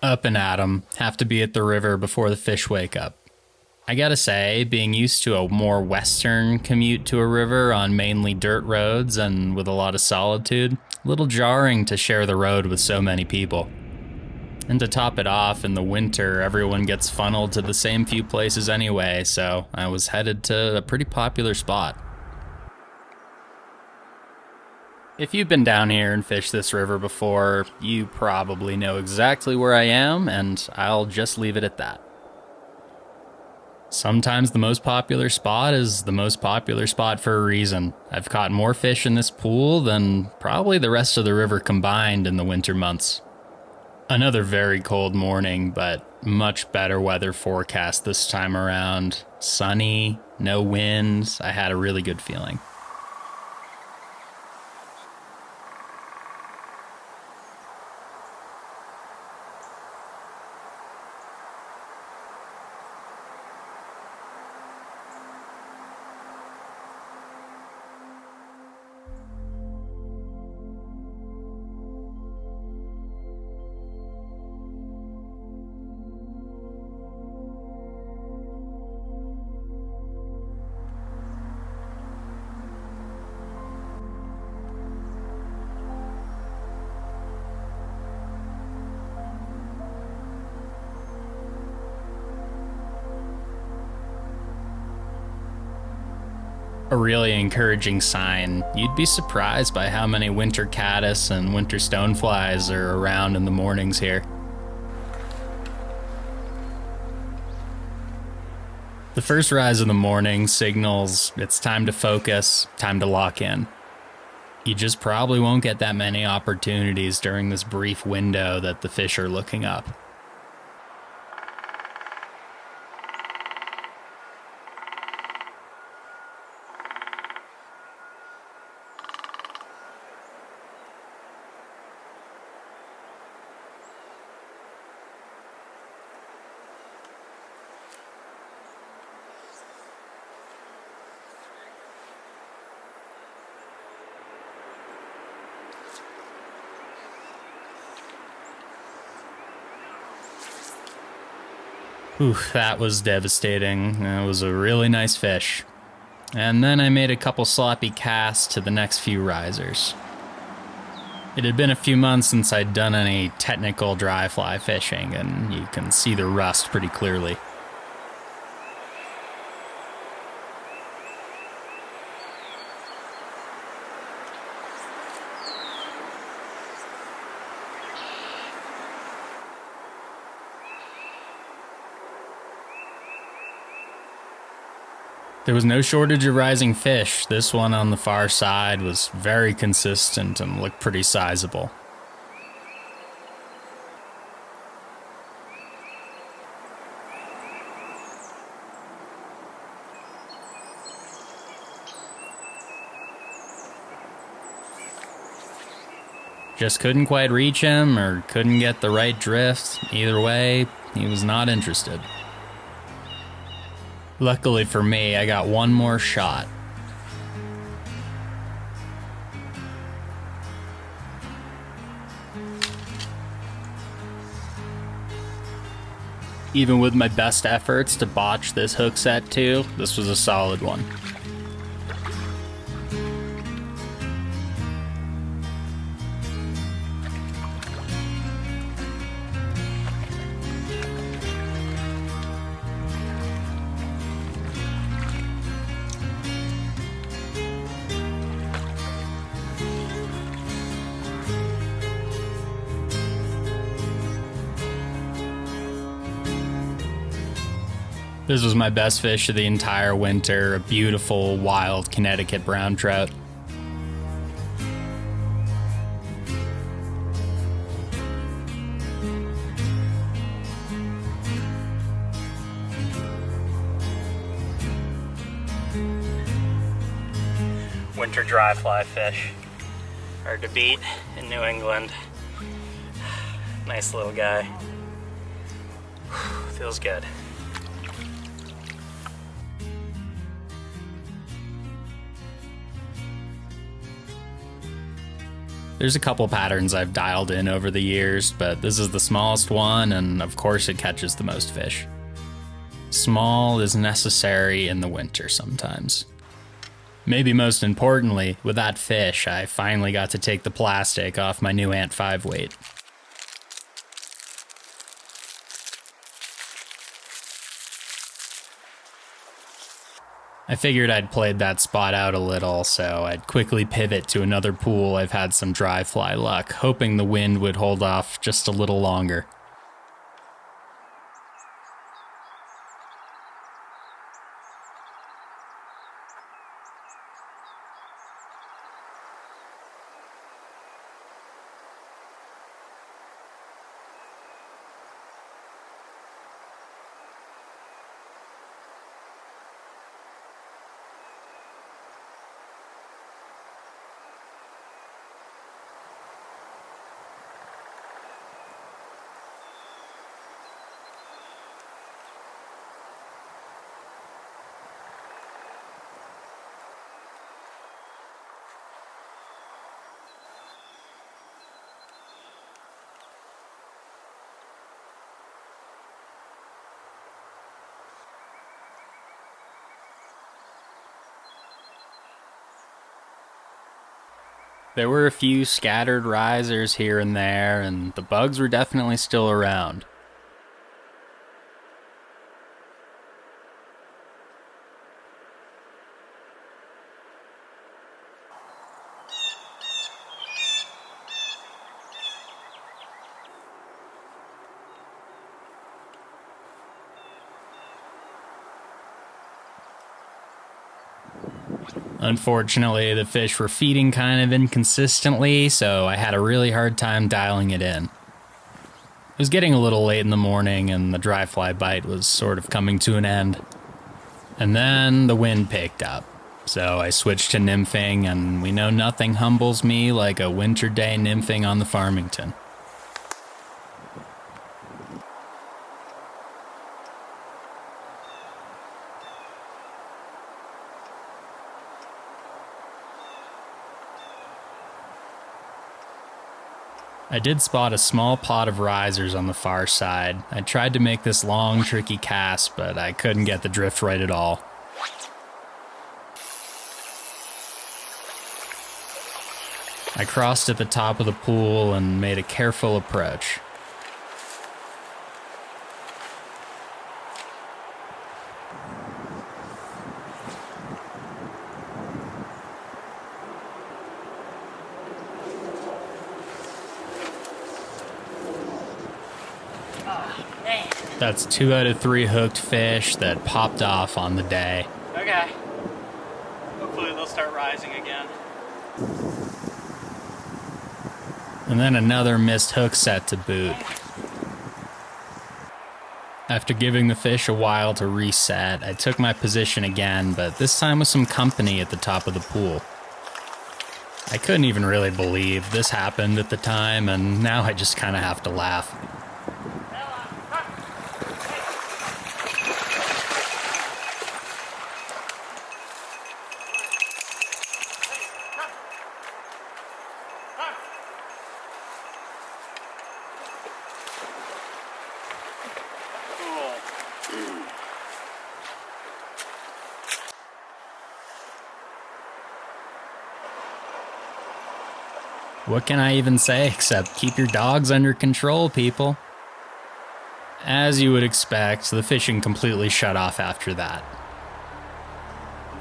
B: Up and at 'em, have to be at the river before the fish wake up. I gotta say, being used to a more western commute to a river on mainly dirt roads and with a lot of solitude, a little jarring to share the road with so many people. And to top it off, in the winter, everyone gets funneled to the same few places anyway, so I was headed to a pretty popular spot. If you've been down here and fished this river before, you probably know exactly where I am, and I'll just leave it at that. Sometimes the most popular spot is the most popular spot for a reason. I've caught more fish in this pool than probably the rest of the river combined in the winter months. Another very cold morning, but much better weather forecast this time around. Sunny, no wind. I had a really good feeling. A really encouraging sign. You'd be surprised by how many winter caddis and winter stoneflies are around in the mornings here. The first rise of the morning signals it's time to focus, time to lock in. You just probably won't get that many opportunities during this brief window that the fish are looking up. Oof, that was devastating. It was a really nice fish. And then I made a couple sloppy casts to the next few risers. It had been a few months since I'd done any technical dry fly fishing, and you can see the rust pretty clearly. There was no shortage of rising fish. This one on the far side was very consistent and looked pretty sizable. Just couldn't quite reach him or couldn't get the right drift. Either way, he was not interested. Luckily for me, I got one more shot. Even with my best efforts to botch this hook set too, this was a solid one. This was my best fish of the entire winter, a beautiful, wild Connecticut brown trout. Winter dry fly fish. Hard to beat in New England. Nice little guy. Feels good. There's a couple patterns I've dialed in over the years, but this is the smallest one, and of course it catches the most fish. Small is necessary in the winter sometimes. Maybe most importantly, with that fish, I finally got to take the plastic off my new Ant 5 weight. I figured I'd played that spot out a little, so I'd quickly pivot to another pool I've had some dry fly luck, hoping the wind would hold off just a little longer. There were a few scattered risers here and there, and the bugs were definitely still around. Unfortunately, the fish were feeding kind of inconsistently, so I had a really hard time dialing it in. It was getting a little late in the morning, and the dry fly bite was sort of coming to an end. And then the wind picked up, so I switched to nymphing, and we know nothing humbles me like a winter day nymphing on the Farmington. I did spot a small pot of risers on the far side. I tried to make this long, tricky cast, but I couldn't get the drift right at all. I crossed at the top of the pool and made a careful approach. That's 2 out of 3 hooked fish that popped off on the day.
G: Okay. Hopefully they'll start rising again.
B: And then another missed hook set to boot. After giving the fish a while to reset, I took my position again, but this time with some company at the top of the pool. I couldn't even really believe this happened at the time, and now I just kind of have to laugh. What can I even say except keep your dogs under control, people? As you would expect, the fishing completely shut off after that.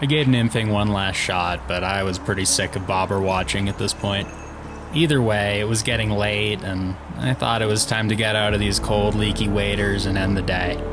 B: I gave nymphing one last shot, but I was pretty sick of bobber watching at this point. Either way, it was getting late, and I thought it was time to get out of these cold, leaky waders and end the day.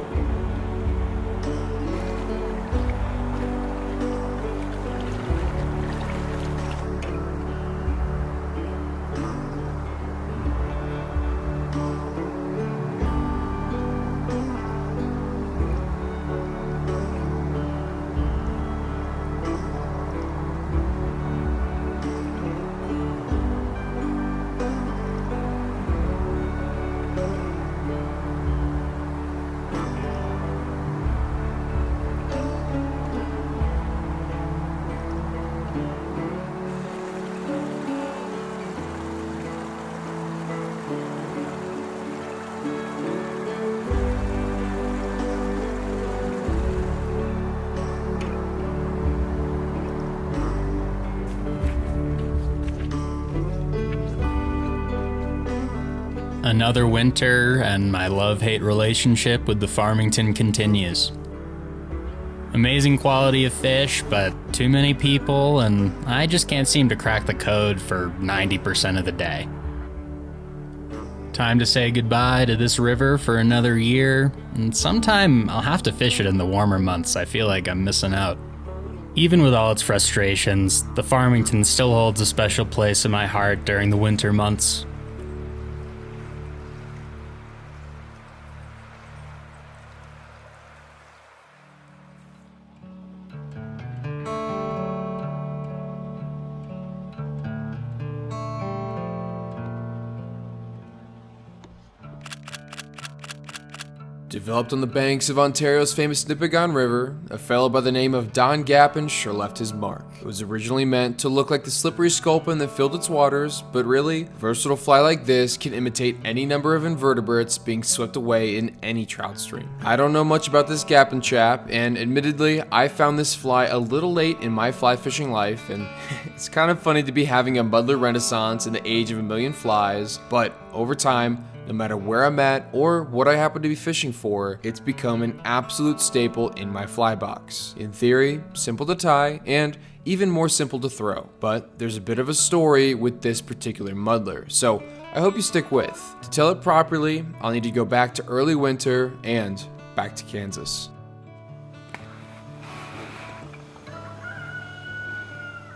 B: Another winter, and my love-hate relationship with the Farmington continues. Amazing quality of fish, but too many people, and I just can't seem to crack the code for 90% of the day. Time to say goodbye to this river for another year, and sometime I'll have to fish it in the warmer months. I feel like I'm missing out. Even with all its frustrations, the Farmington still holds a special place in my heart during the winter months.
A: Developed on the banks of Ontario's famous Nipigon River, a fellow by the name of Don Gappin sure left his mark. It was originally meant to look like the slippery sculpin that filled its waters, but really, a versatile fly like this can imitate any number of invertebrates being swept away in any trout stream. I don't know much about this Gappin chap, and admittedly, I found this fly a little late in my fly fishing life, and it's kind of funny to be having a muddler renaissance in the age of a million flies, but over time, no matter where I'm at or what I happen to be fishing for, it's become an absolute staple in my fly box. In theory, simple to tie, and even more simple to throw. But there's a bit of a story with this particular muddler, so I hope you stick with. To tell it properly, I'll need to go back to early winter and back to Kansas.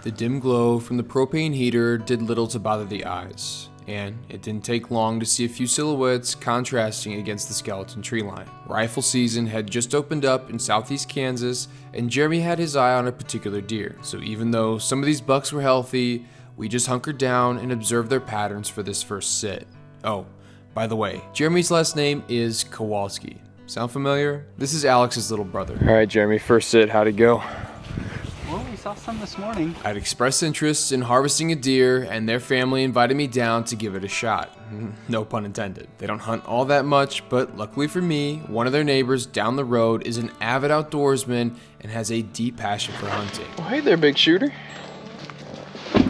A: The dim glow from the propane heater did little to bother the eyes, and it didn't take long to see a few silhouettes contrasting against the skeleton tree line. Rifle season had just opened up in southeast Kansas, and Jeremy had his eye on a particular deer. So even though some of these bucks were healthy, we just hunkered down and observed their patterns for this first sit. Oh, by the way, Jeremy's last name is Kowalski. Sound familiar? This is Alex's little brother.
E: All right, Jeremy, first sit, how'd it go?
G: Well, we saw some this morning.
A: I'd expressed interest in harvesting a deer, and their family invited me down to give it a shot. No pun intended. They don't hunt all that much, but luckily for me, one of their neighbors down the road is an avid outdoorsman and has a deep passion for hunting.
E: Oh, hey there, big shooter.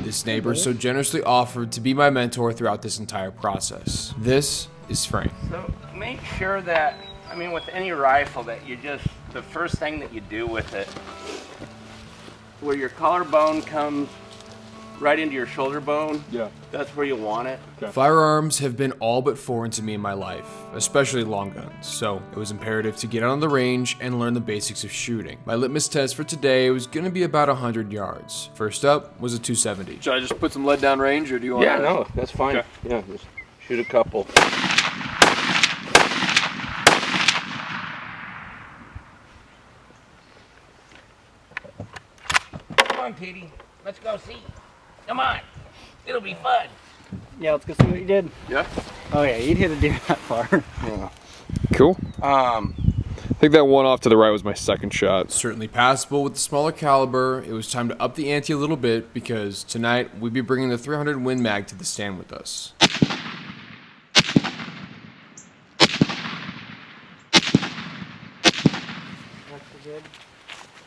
A: This neighbor so generously offered to be my mentor throughout this entire process. This is Frank.
H: So make sure that, I mean, with any rifle, that you just, the first thing that you do with it, where your collarbone comes right into your shoulder bone, that's where you want it.
A: Firearms have been all but foreign to me in my life, especially long guns, so it was imperative to get out on the range and learn the basics of shooting. My litmus test for today was going to be about 100 yards. First up was a 270.
E: Should I just put some lead down range, or do you want?
F: Yeah, no, that's fine.
E: Okay.
F: Yeah, just shoot a couple.
H: Come on, Petey, let's go see. Come on, it'll be fun.
G: Yeah, let's go see what you did.
E: Yeah.
G: Oh yeah, you'd hit a deer that far.
E: Cool. I think that one off to the right was my second shot.
A: Certainly passable with the smaller caliber. It was time to up the ante a little bit because tonight we'd be bringing the 300 Win Mag to the stand with us.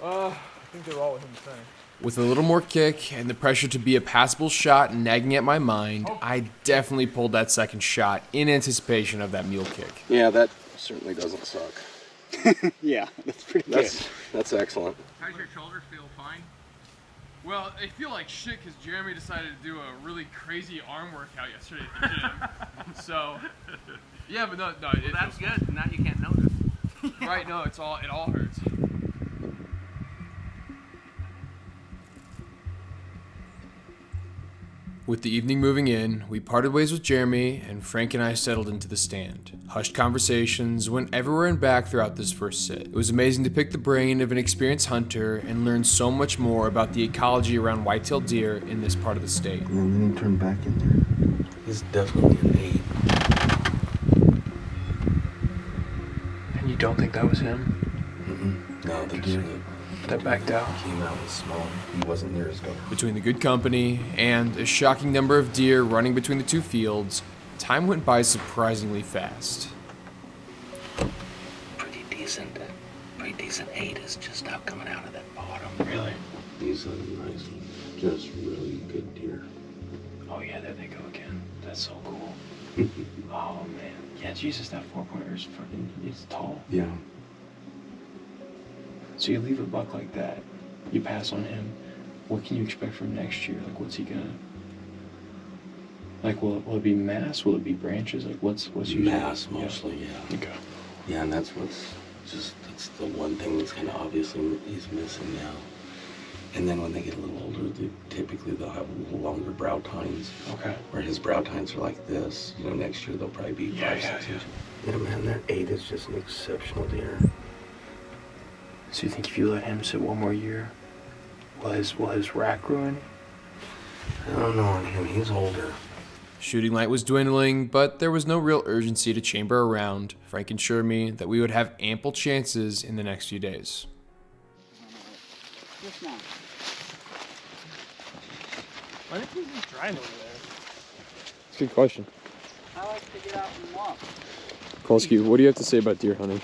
C: I think they're all within the center.
A: With a little more kick and the pressure to be a passable shot nagging at my mind, I definitely pulled that second shot in anticipation of that mule kick.
F: Yeah, that certainly doesn't suck.
G: Yeah, that's pretty good.
F: That's excellent.
C: How's your shoulders feel? Fine? Well, they feel like shit because Jeremy decided to do a really crazy arm workout yesterday at the gym. So, yeah, but no,
H: Well, that's good. Now you can't notice.
C: right? No, it all hurts.
A: With the evening moving in, we parted ways with Jeremy, and Frank and I settled into the stand. Hushed conversations went everywhere and back throughout this first sit. It was amazing to pick the brain of an experienced hunter and learn so much more about the ecology around white-tailed deer in this part of the state.
F: And then turn back in there. He's definitely an 8.
E: And you don't think that was him?
F: No, the deer
E: That backed out.
F: came out was small. He wasn't near as good.
A: Between the good company and a shocking number of deer running between the two fields, time went by surprisingly fast.
H: Pretty decent 8 is just now coming out of that bottom.
A: Really?
F: These are nice, just really good deer.
E: Oh yeah, there they go again. That's so cool. Oh man. Yeah, Jesus, that 4-pointer is fucking, it's tall.
F: Yeah.
E: So you leave a buck like that, you pass on him. What can you expect from next year? Like, what's he gonna? Like, will it be mass? Will it be branches? Like, what's usually
I: mass mostly? Yeah.
E: Okay.
I: Yeah, and that's that's the one thing that's kind of obviously he's missing now. And then when they get a little older, they'll have a little longer brow tines.
E: Okay.
I: Where his brow tines are like this. You know, next year they'll probably be 5, 6 inches.
F: Yeah, man, that 8 is just an exceptional deer.
E: So you think if you let him sit one more year, will his rack ruin?
F: I don't know on him. He's older.
A: Shooting light was dwindling, but there was no real urgency to chamber around. Frank assured me that we would have ample chances in the next few days.
C: Why did you just drive over there?
E: That's a good question.
G: I like to get out and walk.
E: Kolsky, what do you have to say about deer hunting?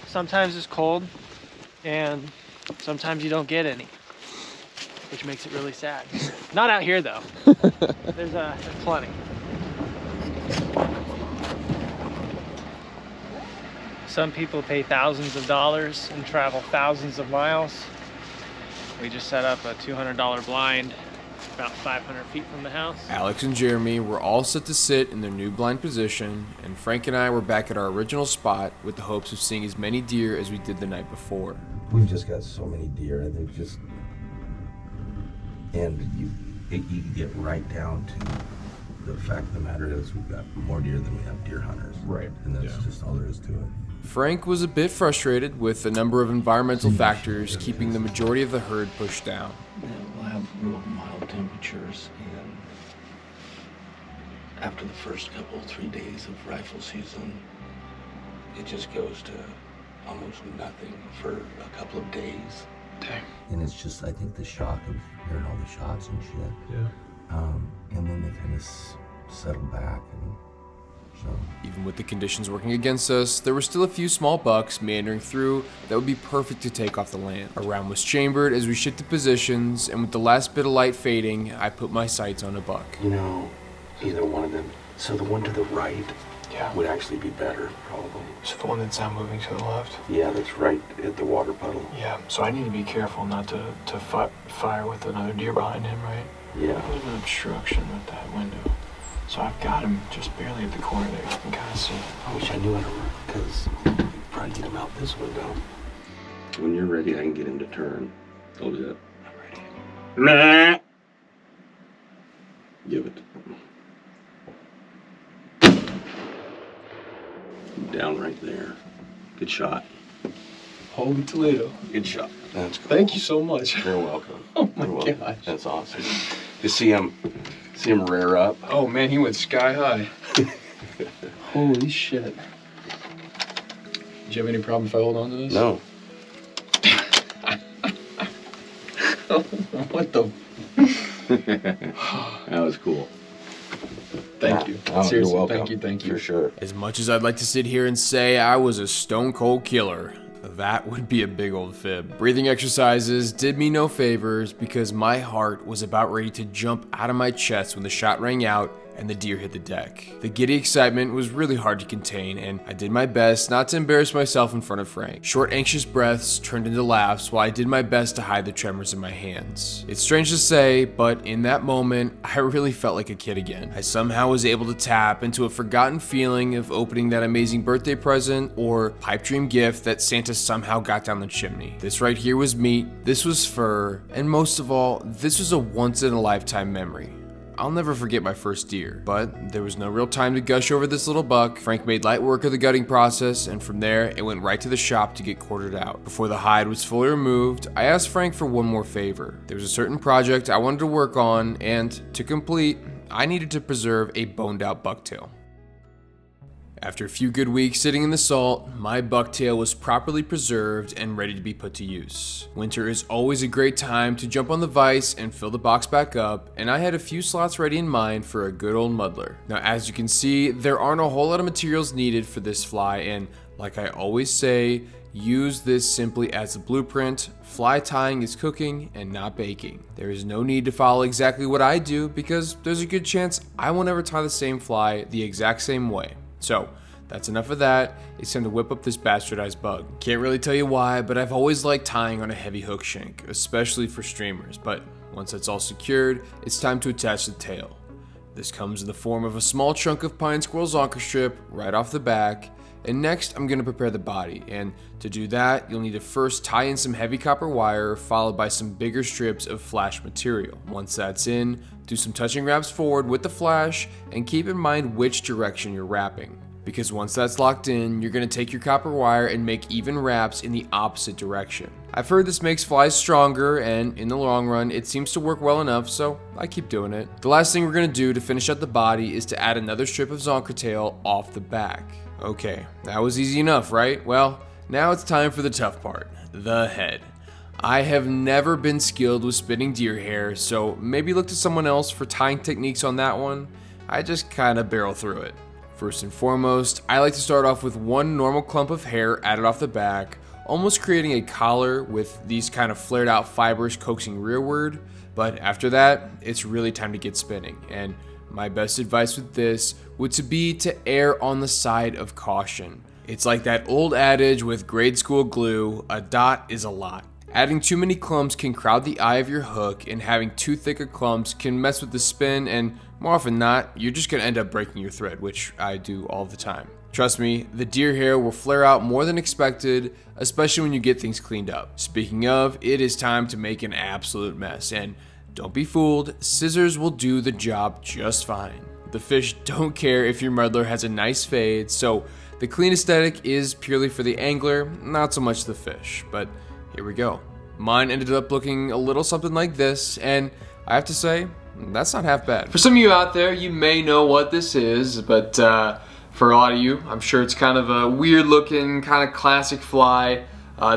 D: Sometimes it's cold, and sometimes you don't get any, which makes it really sad. Not out here though. There's plenty. Some people pay thousands of dollars and travel thousands of miles. We just set up a $200 blind about 500 feet from the house.
A: Alex and Jeremy were all set to sit in their new blind position, and Frank and I were back at our original spot with the hopes of seeing as many deer as we did the night before.
F: We've just got so many deer, and they're just
I: And you get right down to the fact of the matter is we've got more deer than we have deer hunters.
E: Right.
I: And that's just all there is to it.
A: Frank was a bit frustrated with the number of environmental factors keeping the majority of the herd pushed down.
I: Yeah, we'll have real mild temperatures, and after the first 3 days of rifle season, it just goes to almost nothing for a couple of days.
E: Dang.
I: And it's just, I think, the shock of hearing all the shots and shit.
E: Yeah.
I: And then they kind of settle back, and so.
A: Even with the conditions working against us, there were still a few small bucks meandering through that would be perfect to take off the land. A round was chambered as we shifted positions, and with the last bit of light fading, I put my sights on a buck.
I: You know, either one of them. So the one to the right
E: Yeah.
I: would actually be better, probably.
E: So the one that's not moving to the left?
I: Yeah, that's right at the water puddle.
E: Yeah, so I need to be careful not to fire with another deer behind him, right?
I: Yeah.
E: There's an obstruction with that window. So I've got him just barely at the corner there. You can kind of see.
I: I wish I knew how to run, because you could probably get him out this window. When you're ready, I can get him to turn. Hold it up. I'm ready. Give it. Down right there. Good shot.
E: Holy Toledo.
I: Good shot. That's cool.
E: Thank you so much.
I: You're welcome.
E: Oh my
I: You're welcome.
E: gosh.
I: That's awesome. You see him rear up.
E: Oh man, he went sky high. Holy shit. Do you have any problem if I hold on to this?
I: No.
E: What the?
I: That was cool.
E: Thank you.
I: Oh,
E: Seriously,
I: you're welcome.
E: thank you.
I: For sure.
A: As much as I'd like to sit here and say I was a stone cold killer, that would be a big old fib. Breathing exercises did me no favors because my heart was about ready to jump out of my chest when the shot rang out and the deer hit the deck. The giddy excitement was really hard to contain, and I did my best not to embarrass myself in front of Frank. Short, anxious breaths turned into laughs while I did my best to hide the tremors in my hands. It's strange to say, but in that moment, I really felt like a kid again. I somehow was able to tap into a forgotten feeling of opening that amazing birthday present or pipe dream gift that Santa somehow got down the chimney. This right here was meat, this was fur, and most of all, this was a once-in-a-lifetime memory. I'll never forget my first deer, but there was no real time to gush over this little buck. Frank made light work of the gutting process, and from there, it went right to the shop to get quartered out. Before the hide was fully removed, I asked Frank for one more favor. There was a certain project I wanted to work on, and to complete, I needed to preserve a boned out bucktail. After a few good weeks sitting in the salt, my bucktail was properly preserved and ready to be put to use. Winter is always a great time to jump on the vise and fill the box back up, and I had a few slots ready in mind for a good old muddler. Now, as you can see, there aren't a whole lot of materials needed for this fly, and like I always say, use this simply as a blueprint. Fly tying is cooking and not baking. There is no need to follow exactly what I do because there's a good chance I will never tie the same fly the exact same way. So, that's enough of that. It's time to whip up this bastardized bug. Can't really tell you why, but I've always liked tying on a heavy hook shank, especially for streamers. But once that's all secured, it's time to attach the tail. This comes in the form of a small chunk of pine squirrel zonker strip right off the back. And next, I'm going to prepare the body. And to do that, you'll need to first tie in some heavy copper wire, followed by some bigger strips of flash material. Once that's in, do some touching wraps forward with the flash, and keep in mind which direction you're wrapping. Because once that's locked in, you're going to take your copper wire and make even wraps in the opposite direction. I've heard this makes flies stronger, and in the long run, it seems to work well enough, so I keep doing it. The last thing we're going to do to finish out the body is to add another strip of zonker tail off the back. Okay, that was easy enough, right? Well, now it's time for the tough part, the head. I have never been skilled with spinning deer hair, so maybe look to someone else for tying techniques on that one. I just kind of barrel through it. First and foremost, I like to start off with one normal clump of hair added off the back, almost creating a collar with these kind of flared out fibers coaxing rearward. But after that, it's really time to get spinning. And my best advice with this would be to err on the side of caution. It's like that old adage with grade school glue, a dot is a lot. Adding too many clumps can crowd the eye of your hook, and having too thick of clumps can mess with the spin, and more often than not, you're just going to end up breaking your thread, which I do all the time. Trust me, the deer hair will flare out more than expected, especially when you get things cleaned up. Speaking of, it is time to make an absolute mess, and Don't be fooled, scissors will do the job just fine. The fish don't care if your muddler has a nice fade, so the clean aesthetic is purely for the angler, not so much the fish. But here we go. Mine ended up looking a little something like this, and I have to say, that's not half bad. For some of you out there, you may know what this is, but for a lot of you, I'm sure it's kind of a weird looking, kind of classic fly.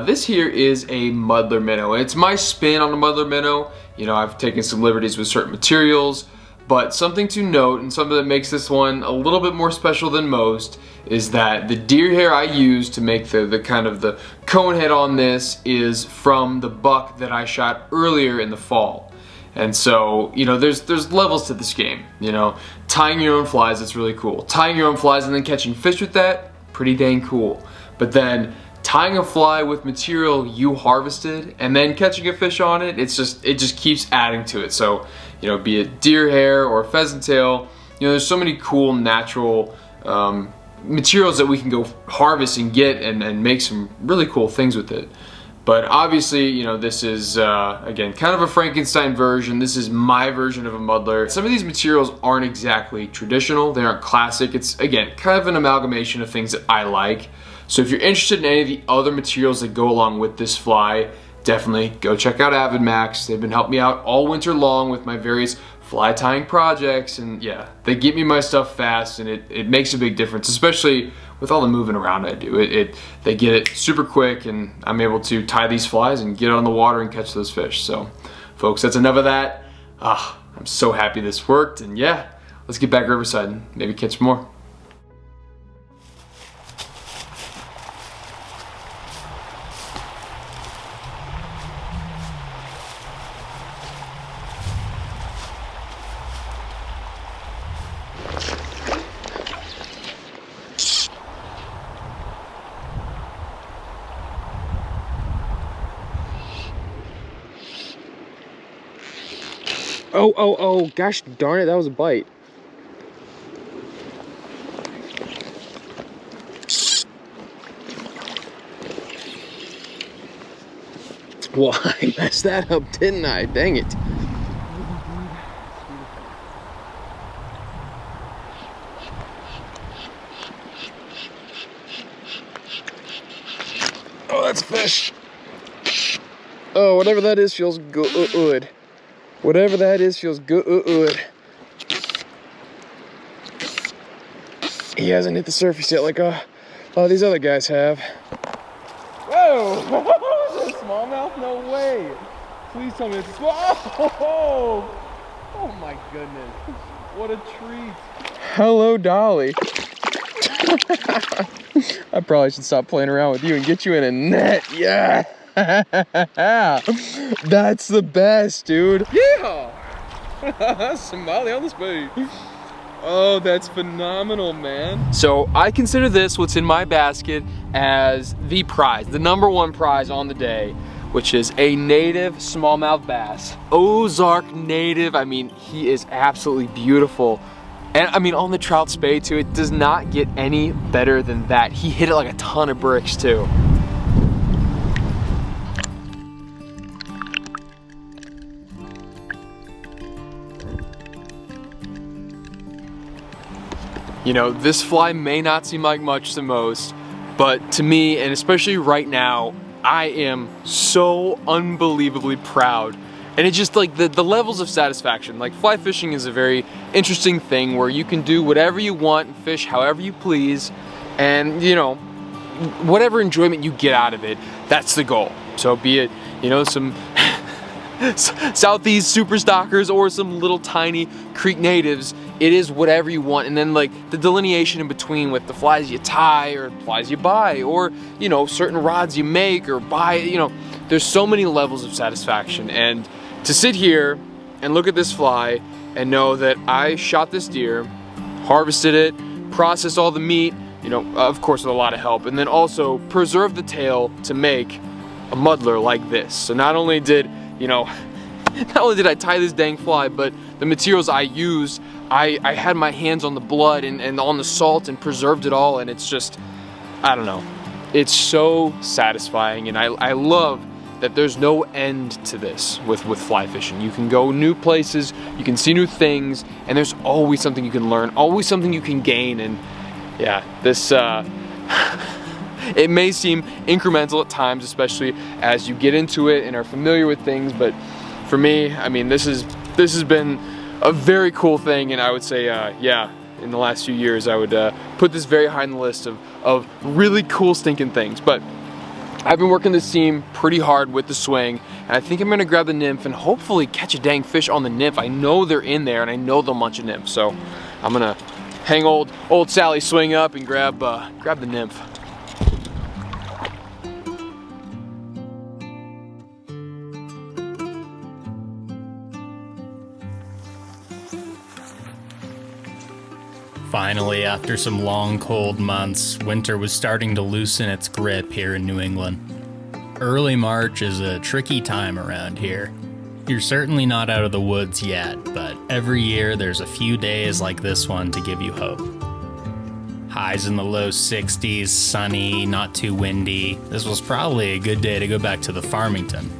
A: This here is a muddler minnow, and it's my spin on a muddler minnow. You know, I've taken some liberties with certain materials, but something to note, and something that makes this one a little bit more special than most, is that the deer hair I used to make the kind of the cone head on this is from the buck that I shot earlier in the fall. And so, you know, there's levels to this game. You know, tying your own flies, that's really cool. Tying your own flies and then catching fish with that, pretty dang cool. But then tying a fly with material you harvested and then catching a fish on it, it just keeps adding to it. So, you know, be it deer hair or pheasant tail, you know, there's so many cool natural materials that we can go harvest and get and make some really cool things with it. But obviously, you know, this is, again, kind of a Frankenstein version. This is my version of a muddler. Some of these materials aren't exactly traditional. They aren't classic. It's, again, kind of an amalgamation of things that I like. So if you're interested in any of the other materials that go along with this fly, definitely go check out AvidMax. They've been helping me out all winter long with my various fly tying projects, and yeah, they get me my stuff fast, and it makes a big difference, especially with all the moving around I do. They get it super quick, and I'm able to tie these flies and get on the water and catch those fish. So folks, that's enough of that. I'm so happy this worked, and yeah, let's get back riverside and maybe catch more. Oh, gosh darn it, that was a bite. Well, I messed that up, didn't I? Dang it. Oh, that's a fish. Oh, whatever that is feels good. Whatever that is feels good. He hasn't hit the surface yet like all these other guys have.
C: Whoa! Is that a smallmouth? No way! Please tell me it's a small. Oh my goodness! What a treat!
E: Hello, Dolly. I probably should stop playing around with you and get you in a net. Yeah. That's the best, dude.
C: Yeah! Somebody on the speed. Oh, that's phenomenal, man.
E: So I consider this, what's in my basket, as the prize, the #1 prize on the day, which is a native smallmouth bass. Ozark native. I mean, he is absolutely beautiful. And I mean, on the trout spade too, it does not get any better than that. He hit it like a ton of bricks too. You know, this fly may not seem like much to most, but to me, and especially right now, I am so unbelievably proud. And it's just like the levels of satisfaction. Like, fly fishing is a very interesting thing where you can do whatever you want and fish however you please. And, you know, whatever enjoyment you get out of it, that's the goal. So be it, you know, some Southeast super stockers or some little tiny creek natives, it is whatever you want. And then like the delineation in between with the flies you tie or flies you buy, or, you know, certain rods you make or buy, you know, there's so many levels of satisfaction. And to sit here and look at this fly and know that I shot this deer, harvested it, processed all the meat, you know, of course with a lot of help, and then also preserved the tail to make a muddler like this. So not only did, you know, not only did I tie this dang fly, but the materials I used, I had my hands on the blood and on the salt and preserved it all, and it's just, I don't know. It's so satisfying, and I love that there's no end to this with fly fishing. You can go new places, you can see new things, and there's always something you can learn, always something you can gain. And yeah, this it may seem incremental at times, especially as you get into it and are familiar with things, but for me, I mean, this has been a very cool thing, and I would say, yeah, in the last few years, I would put this very high on the list of really cool stinking things. But I've been working this seam pretty hard with the swing, and I think I'm gonna grab the nymph and hopefully catch a dang fish on the nymph. I know they're in there, and I know they'll munch a nymph, so I'm gonna hang old Sally's swing up and grab the nymph.
B: Finally, after some long, cold months, winter was starting to loosen its grip here in New England. Early March is a tricky time around here. You're certainly not out of the woods yet, but every year there's a few days like this one to give you hope. Highs in the low 60s, sunny, not too windy. This was probably a good day to go back to the Farmington.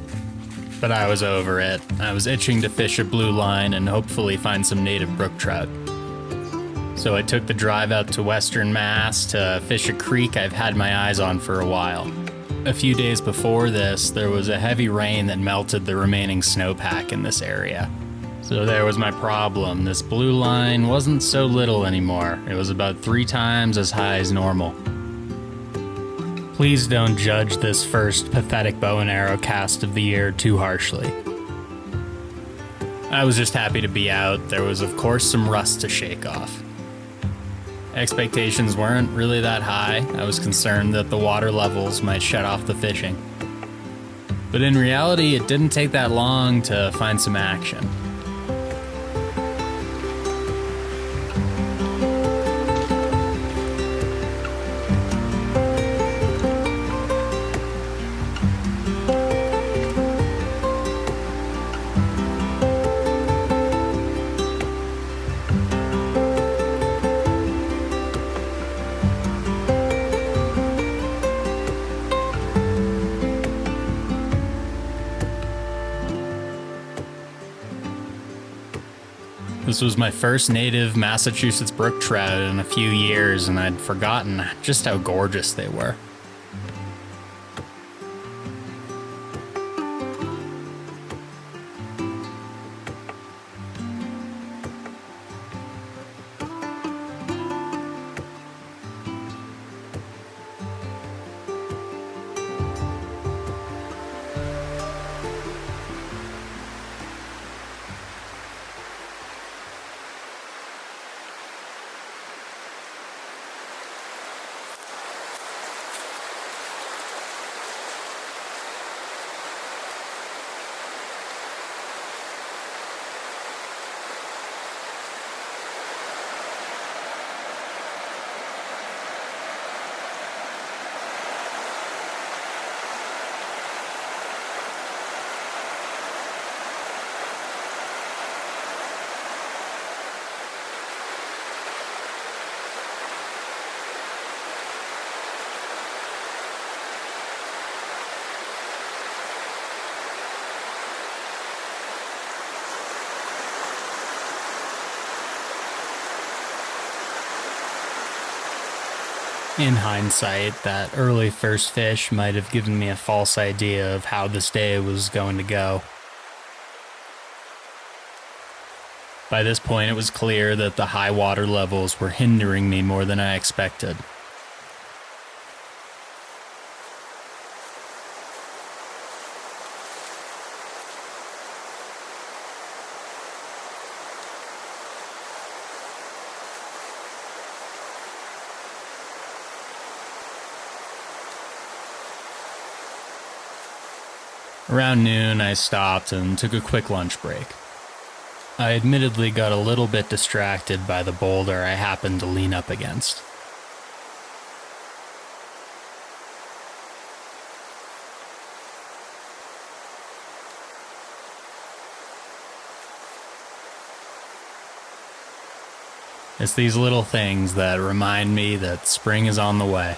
B: But I was over it. I was itching to fish a blue line and hopefully find some native brook trout. So I took the drive out to Western Mass to fish a creek I've had my eyes on for a while. A few days before this, there was a heavy rain that melted the remaining snowpack in this area. So there was my problem. This blue line wasn't so little anymore. It was about 3 times as high as normal. Please don't judge this first pathetic bow and arrow cast of the year too harshly. I was just happy to be out. There was of course some rust to shake off. Expectations weren't really that high. I was concerned that the water levels might shut off the fishing. But in reality, it didn't take that long to find some action. This was my first native Massachusetts brook trout in a few years, and I'd forgotten just how gorgeous they were. In hindsight, that early first fish might have given me a false idea of how this day was going to go. By this point, it was clear that the high water levels were hindering me more than I expected. Around noon, I stopped and took a quick lunch break. I admittedly got a little bit distracted by the boulder I happened to lean up against. It's these little things that remind me that spring is on the way.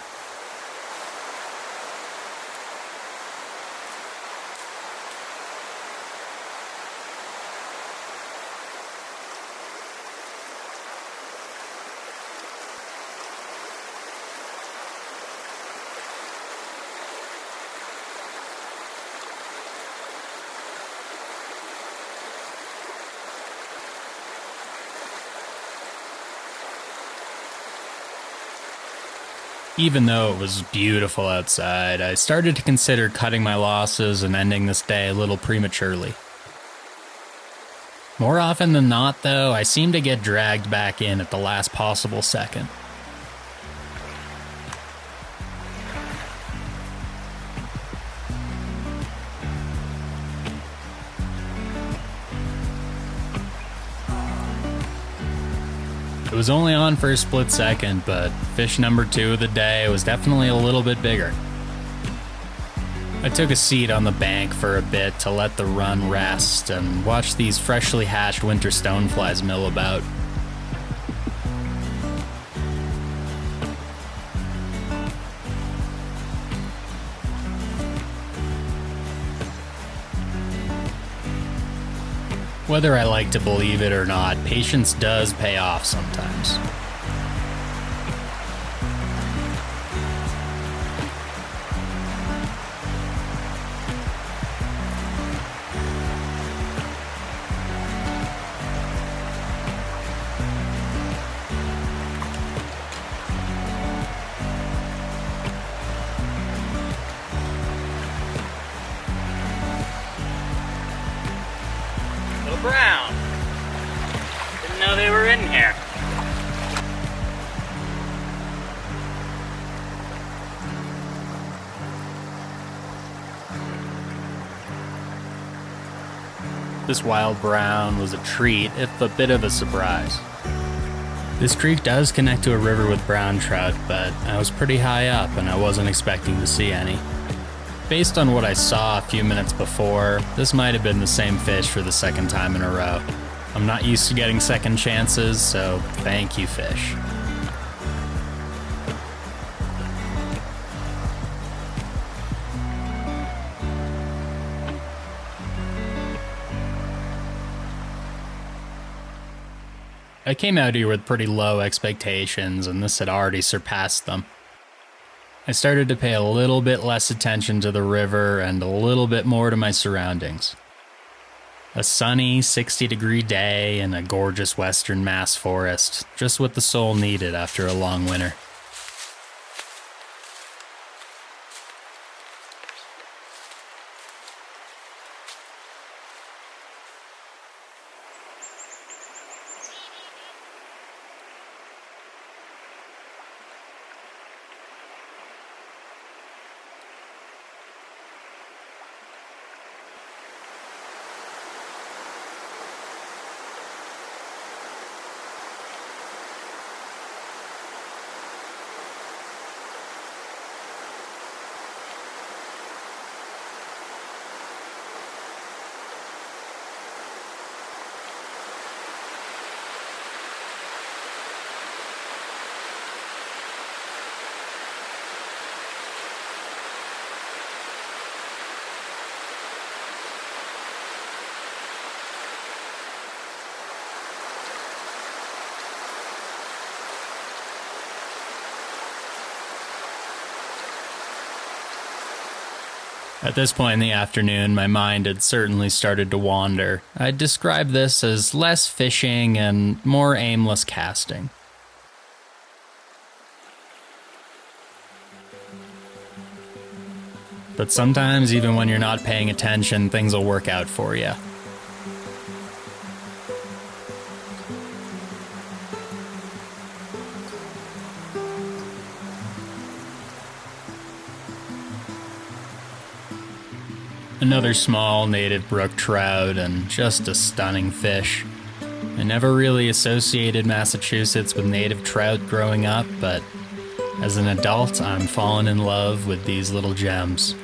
B: Even though it was beautiful outside, I started to consider cutting my losses and ending this day a little prematurely. More often than not, though, I seem to get dragged back in at the last possible second. It was only on for a split second, but fish number 2 of the day was definitely a little bit bigger. I took a seat on the bank for a bit to let the run rest and watch these freshly hatched winter stoneflies mill about. Whether I like to believe it or not, patience does pay off sometimes.
J: Brown. Didn't know they were in here.
B: This wild brown was a treat, if a bit of a surprise. This creek does connect to a river with brown trout, but I was pretty high up and I wasn't expecting to see any. Based on what I saw a few minutes before, this might have been the same fish for the second time in a row. I'm not used to getting second chances, so thank you, fish. I came out here with pretty low expectations, and this had already surpassed them. I started to pay a little bit less attention to the river and a little bit more to my surroundings. A sunny 60-degree day in a gorgeous western Mass forest, just what the soul needed after a long winter. At this point in the afternoon, my mind had certainly started to wander. I'd describe this as less fishing and more aimless casting. But sometimes, even when you're not paying attention, things will work out for you. Another small native brook trout and just a stunning fish. I never really associated Massachusetts with native trout growing up, but as an adult, I'm falling in love with these little gems.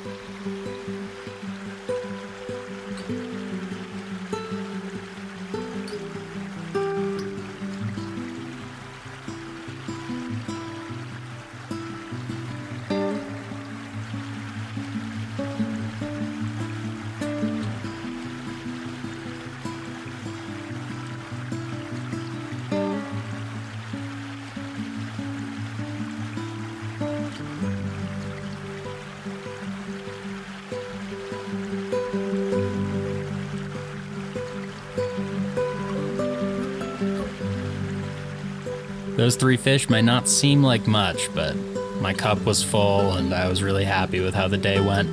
B: Those 3 fish might not seem like much, but My cup was full, and I was really happy with how the day went.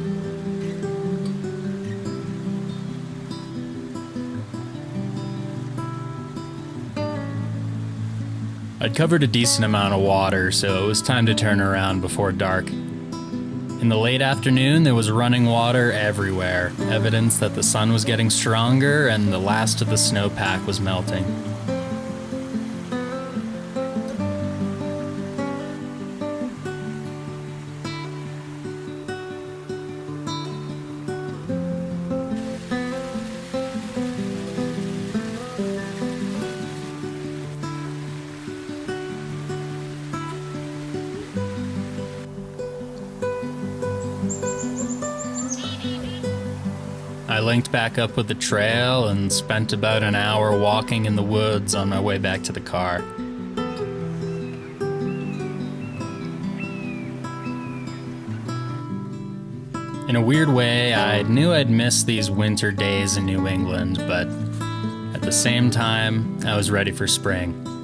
B: I'd covered a decent amount of water, so it was time to turn around before dark. In the late afternoon, there was running water everywhere, evidence that the sun was getting stronger and the last of the snowpack was melting. I linked back up with the trail and spent about an hour walking in the woods on my way back to the car. In a weird way, I knew I'd miss these winter days in New England, but at the same time, I was ready for spring.